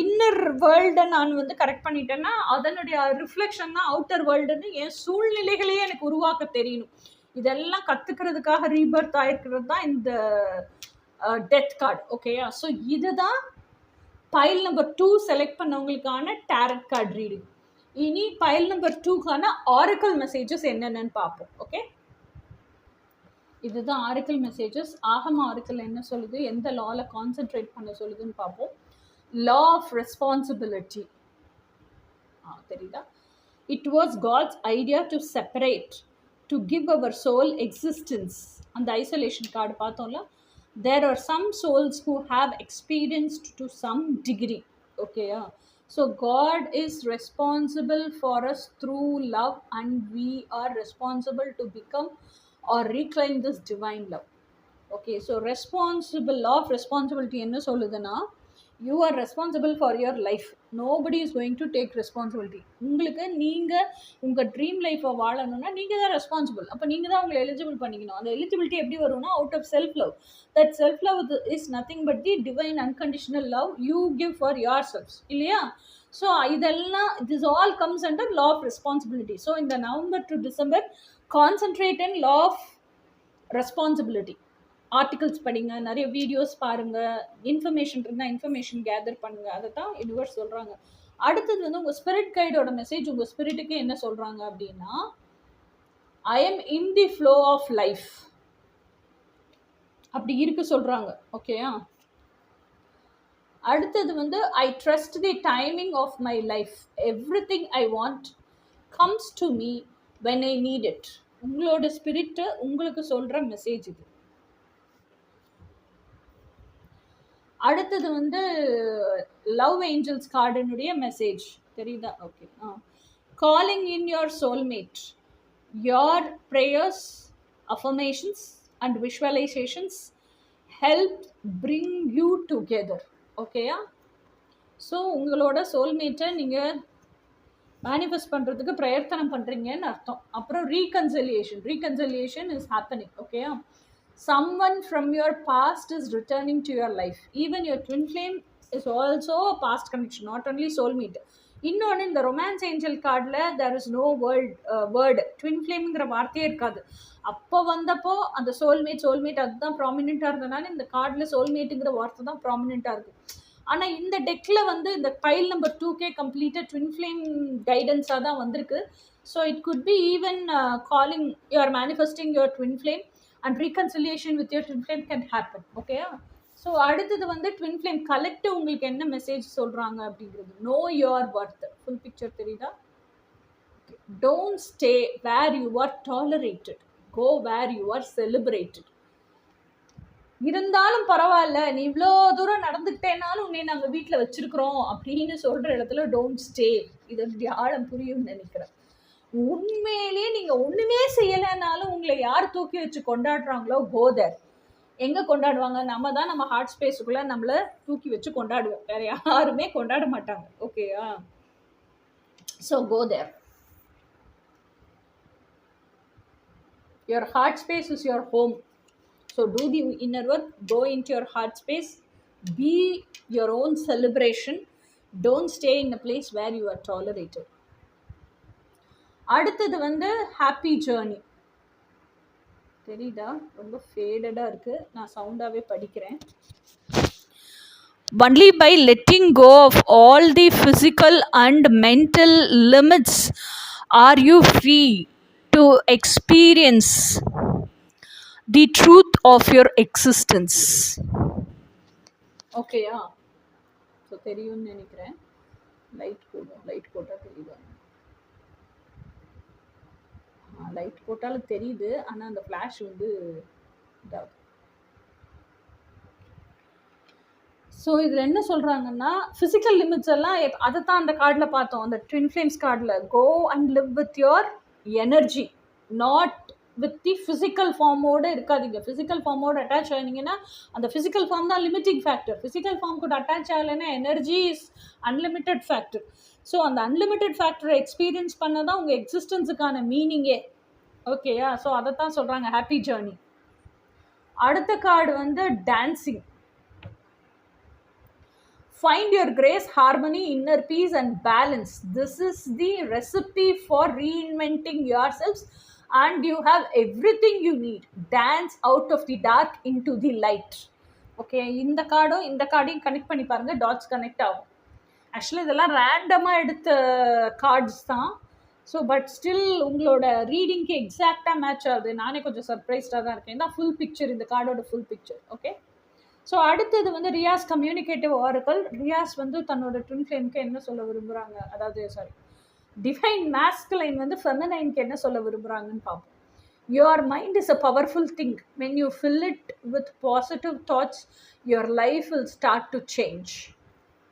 இன்னர் வேர்ல்டை நான் வந்து கரெக்ட் பண்ணிட்டேன்னா அதனுடைய ரிஃப்ளெக்ஷன் தான் அவுட்டர் வேர்ல்டுன்னு என் சூழ்நிலைகளையே எனக்கு உருவாக்க தெரியணும். இதெல்லாம் கற்றுக்கிறதுக்காக ரீபர்த் ஆயிருக்கிறது தான் இந்த டெத் கார்டு. ஓகேயா? ஸோ இதுதான் பைல் நம்பர் 2 செலக்ட் பண்ணவங்களுக்கான டேரட் கார்டு ரீடிங். இனி பைல் நம்பர் 2க்கான ஆரக்கிள் மெசேஜஸ் என்னென்னு பார்ப்போம். ஓகே, இதுதான் ஆரக்கிள் மெசேஜஸ். ஆகம ஆரக்கிள் என்ன சொல்லுது, எந்த லாவில் கான்சென்ட்ரேட் பண்ண சொல்லுதுன்னு பார்ப்போம். லா ஆஃப் ரெஸ்பான்சிபிலிட்டி தெரியுதா? It was God's idea to separate, to give our soul existence. அந்த ஐசோலேஷன் கார்டு பார்த்தோம்ல, there are some souls who have experienced to some degree. Okay, yeah. So God is responsible for us through love, and we are responsible to become or reclaim this divine love. Okay, so responsible, law of responsibility enna solludana, you are responsible for your life. Nobody is going to take responsibility. உங்களுக்கு நீங்கள் உங்கள் dream லைஃப்பை வாழணும்னா நீங்கள் தான் responsible. அப்போ நீங்கள் தான் உங்களை எலிஜிபிள் பண்ணிக்கணும். அந்த எலிஜிபிலிட்டி எப்படி வரும்னா out of self love. That self love is nothing but the divine unconditional love you give for your selves, இல்லையா? ஸோ இதெல்லாம் this all comes under law of responsibility. So இந்த November to December concentrate and law of responsibility. Articles படிங்க, நிறைய videos பாருங்கள், information இருந்தால் information gather பண்ணுங்கள். அதை தான் யூனிவர்ஸ் சொல்கிறாங்க. அடுத்தது வந்து உங்கள் ஸ்பிரிட் கைடோட மெசேஜ் உங்கள் ஸ்பிரிட்டுக்கு என்ன சொல்கிறாங்க அப்படின்னா, I am in the flow of life அப்படி இருக்க சொல்கிறாங்க. ஓகேயா? அடுத்தது வந்து I trust the timing of my life, everything I want comes to me when I need it. உங்களோட ஸ்பிரிட்டு உங்களுக்கு சொல்கிற மெசேஜ் இது. அடுத்தது வந்து லவ் ஏஞ்சல்ஸ் கார்டினுடைய மெசேஜ் தெரியுதா? Okay, calling in your soulmate, your prayers, affirmations and visualizations help bring you together. ஓகேயா? So உங்களோட சோல்மேட்டை நீங்கள் மேனிஃபெஸ்ட் பண்ணுறதுக்கு பிரயத்தனம் பண்ணுறீங்கன்னு அர்த்தம். அப்புறம் ரீகன்சிலியேஷன் இஸ் ஹேப்பனிங். ஓகேயா? Someone from your past is returning to your life. Even your twin flame is also a past connection, not only soulmate. இன்னொன்று, இந்த ரொமான்ஸ் ஏஞ்சல் கார்டில் there is no word twin ஃப்ளேம்ங்கிற வார்த்தையே இருக்காது. அப்போ வந்தப்போ அந்த சோல்மேட் அதுதான் ப்ராமினெண்ட்டாக இருந்ததுனால இந்த கார்டில் சோல்மேட்டுங்கிற வார்த்தை தான் ப்ராமினெண்ட்டாக இருக்குது. ஆனால் இந்த டெக்கில் வந்து இந்த பைல் நம்பர் 2K கம்ப்ளீட்டாக ட்வின் ஃப்ளேம் கைடன்ஸாக தான் வந்திருக்கு. So it could be even calling you're manifesting your twin flame and reconciliation with your twin flame can happen. ஓகேயா? ஸோ அடுத்தது வந்து ட்வின் ஃப்ளேம் கலெக்டிவ் உங்களுக்கு என்ன மெசேஜ் சொல்கிறாங்க அப்படிங்கிறது. No your worth. Full picture தெரியுதா? Don't stay where you are tolerated. Go where you are celebrated. இருந்தாலும் பரவாயில்ல, நீ இவ்வளோ தூரம் நடந்துக்கிட்டேனாலும் உன்னை நாங்கள் வீட்டில் வச்சிருக்கிறோம் அப்படின்னு சொல்கிற இடத்துல டோன்ட் ஸ்டே. இதனுடைய ஆழம் புரியும்னு நினைக்கிறேன். உண்மையிலேயே நீங்கள் ஒன்றுமே செய்யலைனாலும் உங்களை யார் தூக்கி வச்சு கொண்டாடுறாங்களோ கோதர். எங்கே கொண்டாடுவாங்க? நம்ம தான் நம்ம ஹார்ட் ஸ்பேஸுக்குள்ளே நம்மளை தூக்கி வச்சு கொண்டாடுவோம். வேற யாருமே கொண்டாட மாட்டாங்க. ஓகேயா? So கோதர். Your heart space is your home. So do the inner work, go into your heart space, be your own celebration. Don't stay in a place where you are tolerated. அடுத்தது வந்து happy journey. தெரியுதா? ரொம்ப ஃபேடடாக இருக்குது. நான் சவுண்டாகவே படிக்கிறேன். Only by letting go of all the physical and mental limits are you free to experience the truth of your existence. ஓகேயா? So தெரியும்னு நினைக்கிறேன். லைட் போட்டால் தெரியுதா? லைட் போட்டாலும் தெரியுது, ஆனால் அந்த ஃப்ளாஷ் வந்து இதாகுது. ஸோ இதில் என்ன சொல்கிறாங்கன்னா, ஃபிசிக்கல் லிமிட்ஸ் எல்லாம் அதை தான் அந்த கார்டில் பார்த்தோம், அந்த ட்வின் ஃப்ளேம்ஸ் கார்டில். Go and live with your energy, not with the physical ஃபார்மோடு இருக்காதீங்க. ஃபிசிக்கல் ஃபார்மோடு அட்டாச் ஆகினீங்கன்னா அந்த ஃபிசிக்கல் ஃபார்ம் தான் லிமிட்டிங் ஃபேக்டர். ஃபிசிக்கல் ஃபார்ம் கூட அட்டாச் ஆகலைன்னா energy is unlimited factor. So அந்த அன்லிமிட்டெட் ஃபேக்டரை எக்ஸ்பீரியன்ஸ் பண்ண தான் உங்கள் எக்ஸிஸ்டன்ஸுக்கான மீனிங்கே. ஓகேயா? ஸோ அதை தான் சொல்கிறாங்க ஹாப்பி ஜேர்னி. அடுத்த கார்டு வந்து dancing. Find your grace, harmony, inner peace and balance. This is the recipe for reinventing yourselves and you have everything you need. Dance out of the dark into the light. Okay, இந்த கார்டையும் connect பண்ணி பாருங்கள், dots connect ஆகும். Actually இதெல்லாம் ரேண்டமாக எடுத்த cards தான். So but still உங்களோட ரீடிங்க்கு எக்ஸாக்டாக மேட்ச் ஆகுது. நானே கொஞ்சம் சர்ப்ரைஸ்டாக தான் இருக்கேன். இதான் ஃபுல் பிக்சர், இந்த கார்டோட ஃபுல் பிக்சர். ஓகே, ஸோ அடுத்தது வந்து ரியாஸ் கம்யூனிகேட்டிவ் ஆரக்கல். ரியாஸ் வந்து தன்னோட ட்வின் ஃப்ளேம்க்கு என்ன சொல்ல விரும்புகிறாங்க, அதாவது டிவைன் மேஸ்குலைன் வந்து ஃபெமினைனுக்கு என்ன சொல்ல விரும்புகிறாங்கன்னு பார்ப்போம். Your mind is a powerful thing. When you fill it with positive thoughts your life will start to change.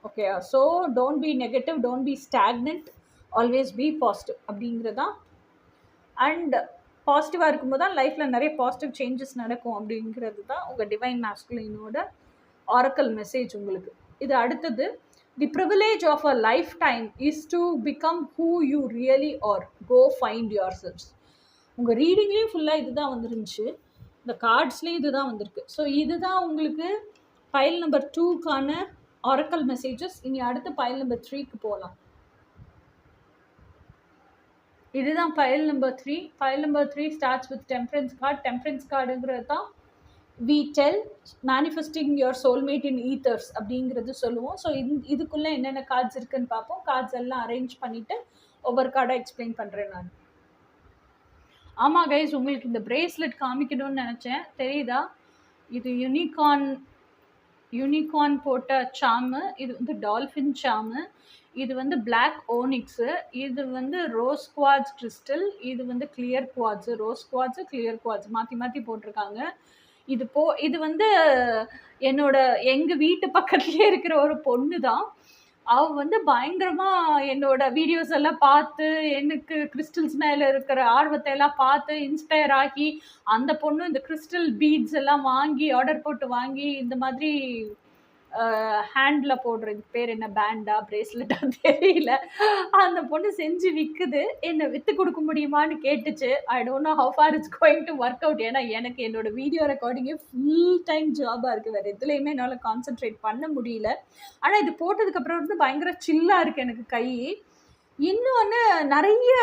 Okay, so don't be negative, don't be stagnant, always be positive அப்படிங்கிறதான். And பாசிட்டிவாக இருக்கும்போது தான் லைஃப்பில் நிறைய positive changes நடக்கும் அப்படிங்கிறது தான் உங்கள் டிவைன் மேஸ்குலைனோட ஆரக்கல் மெசேஜ் உங்களுக்கு. இது அடுத்தது, the privilege of a lifetime is to become who you really are. Go find your self. உங்கள் ரீடிங்லேயும் ஃபுல்லாக இது தான் வந்துருந்துச்சு, இந்த கார்ட்ஸ்லேயும் இது தான் வந்திருக்கு. ஸோ இதுதான் உங்களுக்கு பைல் நம்பர் 2க்கான ஆரக்கல் மெசேஜஸ். இனி அடுத்து பைல் நம்பர் 3க்கு போகலாம். இதுதான் file number 3. File number 3 starts with temperance card. Temperance கார்டுங்கிறது தான் we tell manifesting your soulmate in ethers அப்படிங்கிறது சொல்லுவோம். ஸோ இதுக்குள்ளே என்னென்ன கார்ட்ஸ் இருக்குன்னு பார்ப்போம். கார்ட்ஸ் எல்லாம் அரேஞ்ச் பண்ணிவிட்டு ஒவ்வொரு கார்டாக எக்ஸ்பிளைன் பண்ணுறேன் நான். ஆமாம் கைஸ், உங்களுக்கு இந்த பிரேஸ்லெட் காமிக்கணும்னு நினச்சேன். தெரியுதா? இது யூனிகார்ன் போட்ட சாமு. இது வந்து டால்ஃபின் சாமு. இது வந்து பிளாக் ஓனிக்ஸு. இது வந்து ரோஸ் குவாட்ஸ் கிறிஸ்டல். இது வந்து clear quartz. Rose quartz, clear quartz மாற்றி போட்டிருக்காங்க. இது வந்து எங்கள் வீட்டு பக்கத்துலேயே இருக்கிற ஒரு பொண்ணு தான். அவள் வந்து பயங்கரமாக என்னோட வீடியோஸ் எல்லாம் பார்த்து எனக்கு கிறிஸ்டல்ஸ் மேலே இருக்கிற ஆர்வத்தை எல்லாம் பார்த்து இன்ஸ்பயர் ஆகி அந்த பொண்ணு இந்த கிறிஸ்டல் பீட்ஸ் எல்லாம் வாங்கி ஆர்டர் போட்டு வாங்கி இந்த மாதிரி ஹேண்டில் போடுறது பேர் என்ன, பேண்டா பிரேஸ்லெட்டா தெரியல, அந்த பொண்ணு செஞ்சு விற்குது. என்னை விற்று கொடுக்க முடியுமான்னு கேட்டுச்சு. I don't know how for it's going to work out. ஏன்னா எனக்கு என்னோட வீடியோ ரெக்கார்டிங்கே ஃபுல் டைம் ஜாபாக இருக்குது. வேறு எதுலேயுமே என்னால் கான்சென்ட்ரேட் பண்ண முடியல. ஆனால் இது போட்டதுக்கப்புறம் வந்து பயங்கர சில்லாக இருக்குது எனக்கு கை. இன்னொன்று நிறைய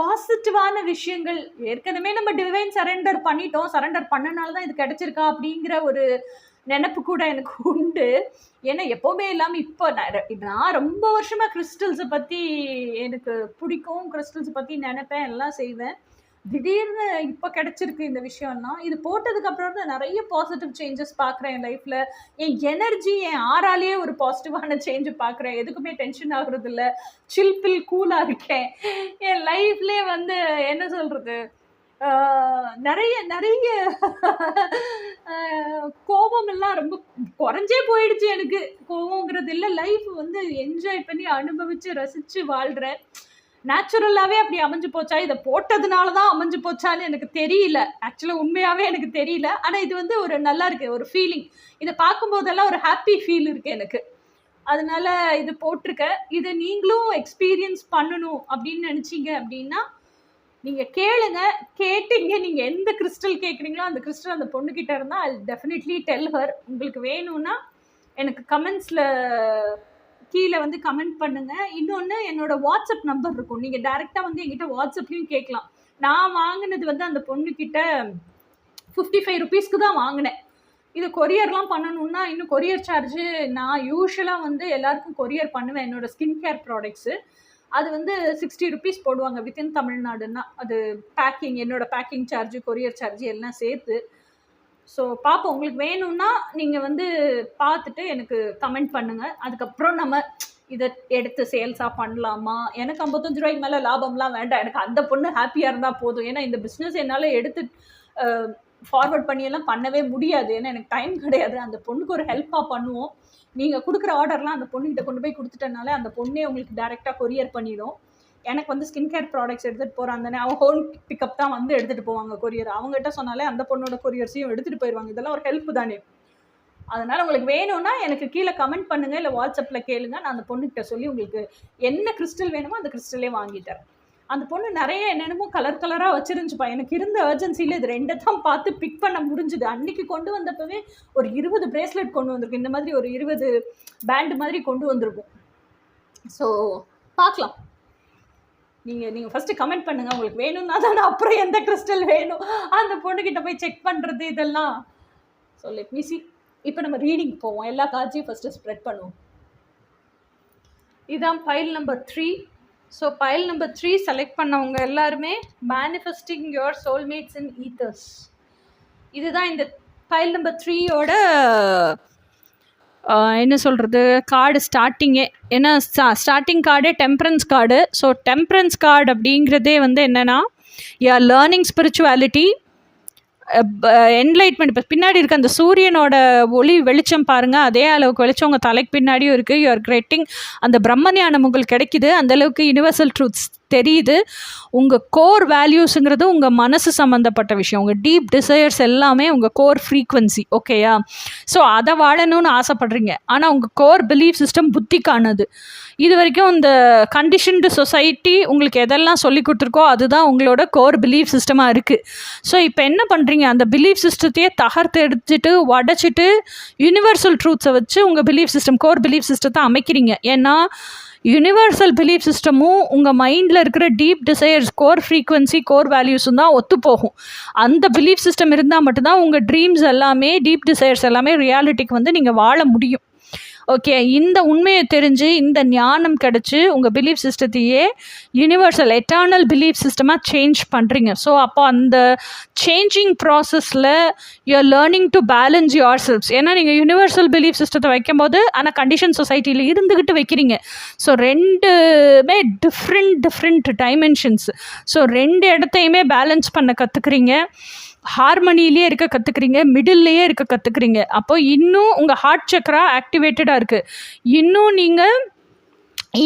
பாசிட்டிவான விஷயங்கள். ஏற்கனவே நம்ம டிவைன் சரண்டர் பண்ணிட்டோம், சரண்டர் பண்ணனால தான் இது கிடச்சிருக்கா அப்படிங்கிற ஒரு நினப்பு கூட எனக்கு உண்டு. ஏன்னா எப்போவுமே இல்லாமல் இப்போ நான் ரொம்ப வருஷமாக கிறிஸ்டல்ஸை பற்றி எனக்கு பிடிக்கும், கிறிஸ்டல்ஸை பற்றி நினைப்பேன், எல்லாம் செய்வேன். திடீர்னு இப்போ கிடைச்சிருக்கு இந்த விஷயம்னா, இது போட்டதுக்கப்புறம் தான் நிறைய பாசிட்டிவ் சேஞ்சஸ் பார்க்குறேன் என் லைஃப்பில். என் எனர்ஜி, என் ஆறாலேயே ஒரு பாசிட்டிவான சேஞ்சு பார்க்குறேன். எதுக்குமே டென்ஷன் ஆகுறது இல்லை, சில்பில் கூலாக இருக்கேன். என் லைஃப்லேயே வந்து என்ன சொல்கிறது, நிறைய நிறைய கோபம் எல்லாம் ரொம்ப குறைஞ்சே போயிடுச்சு. எனக்கு கோபங்கிறது இல்லை, லைஃப் வந்து என்ஜாய் பண்ணி அனுபவித்து ரசித்து வாழ்கிறேன். நேச்சுரலாகவே அப்படி அமைஞ்சு போச்சா, இதை போட்டதுனால தான் அமைஞ்சு போச்சான்னு எனக்கு தெரியல. ஆக்சுவலாக உண்மையாகவே எனக்கு தெரியல. ஆனால் இது வந்து ஒரு நல்லா இருக்குது, ஒரு ஃபீலிங். இதை பார்க்கும்போதெல்லாம் ஒரு ஹாப்பி ஃபீல் இருக்குது எனக்கு. அதனால இது போட்டிருக்கேன். இதை நீங்களும் எக்ஸ்பீரியன்ஸ் பண்ணணும் அப்படின்னு நினச்சிங்க அப்படின்னா நீங்கள் கேளுங்க. கேட்டீங்க, நீங்கள் எந்த கிறிஸ்டல் கேட்குறீங்களோ அந்த கிறிஸ்டல் அந்த பொண்ணுக்கிட்ட இருந்தால் ஐ டெஃபினெட்லி டெல் ஹர். உங்களுக்கு வேணும்னா எனக்கு கமெண்ட்ஸில் கீழே வந்து கமெண்ட் பண்ணுங்கள். இன்னொன்று, என்னோட வாட்ஸ்அப் நம்பர் இருக்கும், நீங்கள் டைரெக்டாக வந்து என்கிட்ட வாட்ஸ்அப்லேயும் கேட்கலாம். நான் வாங்கினது வந்து அந்த பொண்ணுக்கிட்ட 55 ருபீஸ்க்கு தான் வாங்கினேன். இது கொரியர்லாம் பண்ணணுன்னா இன்னும் கொரியர் சார்ஜு, நான் யூஸ்வலாக வந்து எல்லாருக்கும் கொரியர் பண்ணுவேன் என்னோடய ஸ்கின் கேர் ப்ராடக்ட்ஸு. அது வந்து 60 ருபீஸ் போடுவாங்க வித்தின் தமிழ்நாடுன்னா. அது பேக்கிங், என்னோடய பேக்கிங் சார்ஜு, கொரியர் சார்ஜு எல்லாம் சேர்த்து. ஸோ பார்ப்போம், உங்களுக்கு வேணும்னா நீங்கள் வந்து பார்த்துட்டு எனக்கு கமெண்ட் பண்ணுங்கள். அதுக்கப்புறம் நம்ம இதை எடுத்து சேல்ஸாக பண்ணலாமா. எனக்கு 55 ரூபாய்க்கு மேலே லாபம்லாம் வேண்டாம், எனக்கு அந்த பொண்ணு ஹாப்பியாக இருந்தால் போதும். ஏன்னா இந்த பிஸ்னஸ் என்னால் எடுத்து ஃபார்வர்ட் பண்ணியெல்லாம் பண்ணவே முடியாது, ஏன்னா எனக்கு டைம் கிடையாது. அந்த பொண்ணுக்கு ஒரு ஹெல்ப்பாக பண்ணுவோம். நீங்கள் கொடுக்குற ஆர்டர்லாம் அந்த பொண்ணுக்கிட்ட கொண்டு போய் கொடுத்துட்டனால அந்த பொண்ணே உங்களுக்கு டைரெக்டாக கொரியர் பண்ணிடும். எனக்கு வந்து ஸ்கின் கேர் ப்ராடக்ட்ஸ் எடுத்துகிட்டு போகிறான் தானே, அவங்க ஹோம் பிக்கப் தான் வந்து எடுத்துகிட்டு போவாங்க கொரியர். அவங்ககிட்ட சொன்னாலே அந்த பொண்ணோட கொரியர்ஸையும் எடுத்துகிட்டு போயிடுவாங்க. இதெல்லாம் ஒரு ஹெல்ப் தானே. அதனால் உங்களுக்கு வேணும்னா எனக்கு கீழே கமெண்ட் பண்ணுங்கள், இல்லை வாட்ஸ்அப்பில் கேளுங்க. நான் அந்த பொண்ணுக்கிட்ட சொல்லி உங்களுக்கு என்ன கிறிஸ்டல் வேணுமோ அந்த கிறிஸ்டலே வாங்கிட்டேன். அந்த பொண்ணு நிறைய என்னென்னமோ கலர் கலராக வச்சுருந்துச்சுப்பா. எனக்கு இருந்த அர்ஜென்சியில் இது 2 தான் பார்த்து பிக் பண்ண முடிஞ்சுது. அன்றைக்கி கொண்டு வந்தப்பவே ஒரு 20 பிரேஸ்லெட் கொண்டு வந்திருக்கும், இந்த மாதிரி ஒரு 20 பேண்டு மாதிரி கொண்டு வந்திருக்கும். ஸோ பார்க்கலாம். நீங்கள் ஃபஸ்ட்டு கமெண்ட் பண்ணுங்கள், உங்களுக்கு வேணும்னா தானே அப்புறம் எந்த கிறிஸ்டல் வேணும் அந்த பொண்ணுக்கிட்ட போய் செக் பண்ணுறது இதெல்லாம். So let me see. இப்போ நம்ம ரீடிங் போவோம். எல்லா கார்ட்ஸையும் ஃபஸ்ட்டு ஸ்ப்ரெட் பண்ணுவோம். இதுதான் file number 3. So file number 3 select பண்ணவங்க எல்லாருமே manifesting your soulmates in ethers. இதுதான் இந்த பைல் நம்பர் 3யோட என்ன சொல்கிறது கார்டு ஸ்டார்டிங்கே. ஏன்னா ஸ்டார்டிங் கார்டே temperance card. So temperance card அப்படிங்கிறதே வந்து என்னென்னா, you are learning spirituality, enlightenment. இப்போ பின்னாடி இருக்க அந்த சூரியனோட ஒளி வெளிச்சம் பாருங்கள், அதே அளவுக்கு வெளிச்சம் உங்கள் தலைக்கு பின்னாடியும் இருக்குது. யூ ஆர் கெட்டிங் அந்த பிரம்ம ஞானம் உங்களுக்கு கிடைக்குது. அந்தளவுக்கு யூனிவர்சல் ட்ரூத்ஸ் தெரியுது. உங்கள் கோர் வேல்யூஸுங்கிறது உங்கள் மனசு சம்மந்தப்பட்ட விஷயம். உங்கள் டீப் டிசையர்ஸ் எல்லாமே உங்கள் கோர் ஃப்ரீக்வன்சி. ஓகேயா? ஸோ அதை வாழணும்னு ஆசைப்படுறீங்க. ஆனால் உங்கள் கோர் பிலீஃப் சிஸ்டம் புத்திக்கானது. இது வரைக்கும் இந்த கண்டிஷன்டு சொசைட்டி உங்களுக்கு எதெல்லாம் சொல்லி கொடுத்துருக்கோ அதுதான் உங்களோட கோர் பிலீஃப் சிஸ்டமாக இருக்குது. ஸோ இப்போ என்ன பண்ணுறீங்க, அந்த பிலீஃப் சிஸ்டத்தையே தகர்த்து எடுத்துட்டு உடச்சிட்டு யூனிவர்சல் ட்ரூத்ஸை வச்சு உங்கள் பிலீஃப் சிஸ்டம், கோர் பிலீஃப் சிஸ்டத்தை அமைக்கிறீங்க. ஏன்னா யூனிவர்சல் பிலீஃப் சிஸ்டமும் உங்கள் மைண்டில் இருக்கிற deep desires, core frequency, core வேல்யூஸும் தான் ஒத்து போகும். அந்த பிலீஃப் சிஸ்டம் இருந்தால் மட்டும்தான் உங்கள் ட்ரீம்ஸ் எல்லாமே, டீப் டிசையர்ஸ் எல்லாமே ரியாலிட்டிக்கு வந்து நீங்கள் வாழ முடியும். ஓகே, இந்த உண்மையை தெரிஞ்சு இந்த ஞானம் கிடச்சி உங்கள் பிலீஃப் சிஸ்டத்தையே யூனிவர்சல் எட்டர்னல் பிலீஃப் சிஸ்டமாக சேஞ்ச் பண்ணுறீங்க. ஸோ அப்போ அந்த சேஞ்சிங் ப்ராசஸில் you're learning to balance your selves. ஏன்னா நீங்கள் யூனிவர்சல் பிலீஃப் சிஸ்டத்தை வைக்கும்போது ஆனால் கண்டிஷன் சொசைட்டியில் இருந்துக்கிட்டு வைக்கிறீங்க. ஸோ ரெண்டுமே டிஃப்ரெண்ட் டைமென்ஷன்ஸ். ஸோ 2 இடத்தையுமே பேலன்ஸ் பண்ண கற்றுக்குறீங்க. ஹார்மனிலேயே இருக்க கற்றுக்குறீங்க, மிடில்லையே இருக்க கற்றுக்குறீங்க. அப்போ இன்னும் உங்கள் ஹார்ட் சக்ரா ஆக்டிவேட்டடாக இருக்குது. இன்னும் நீங்கள்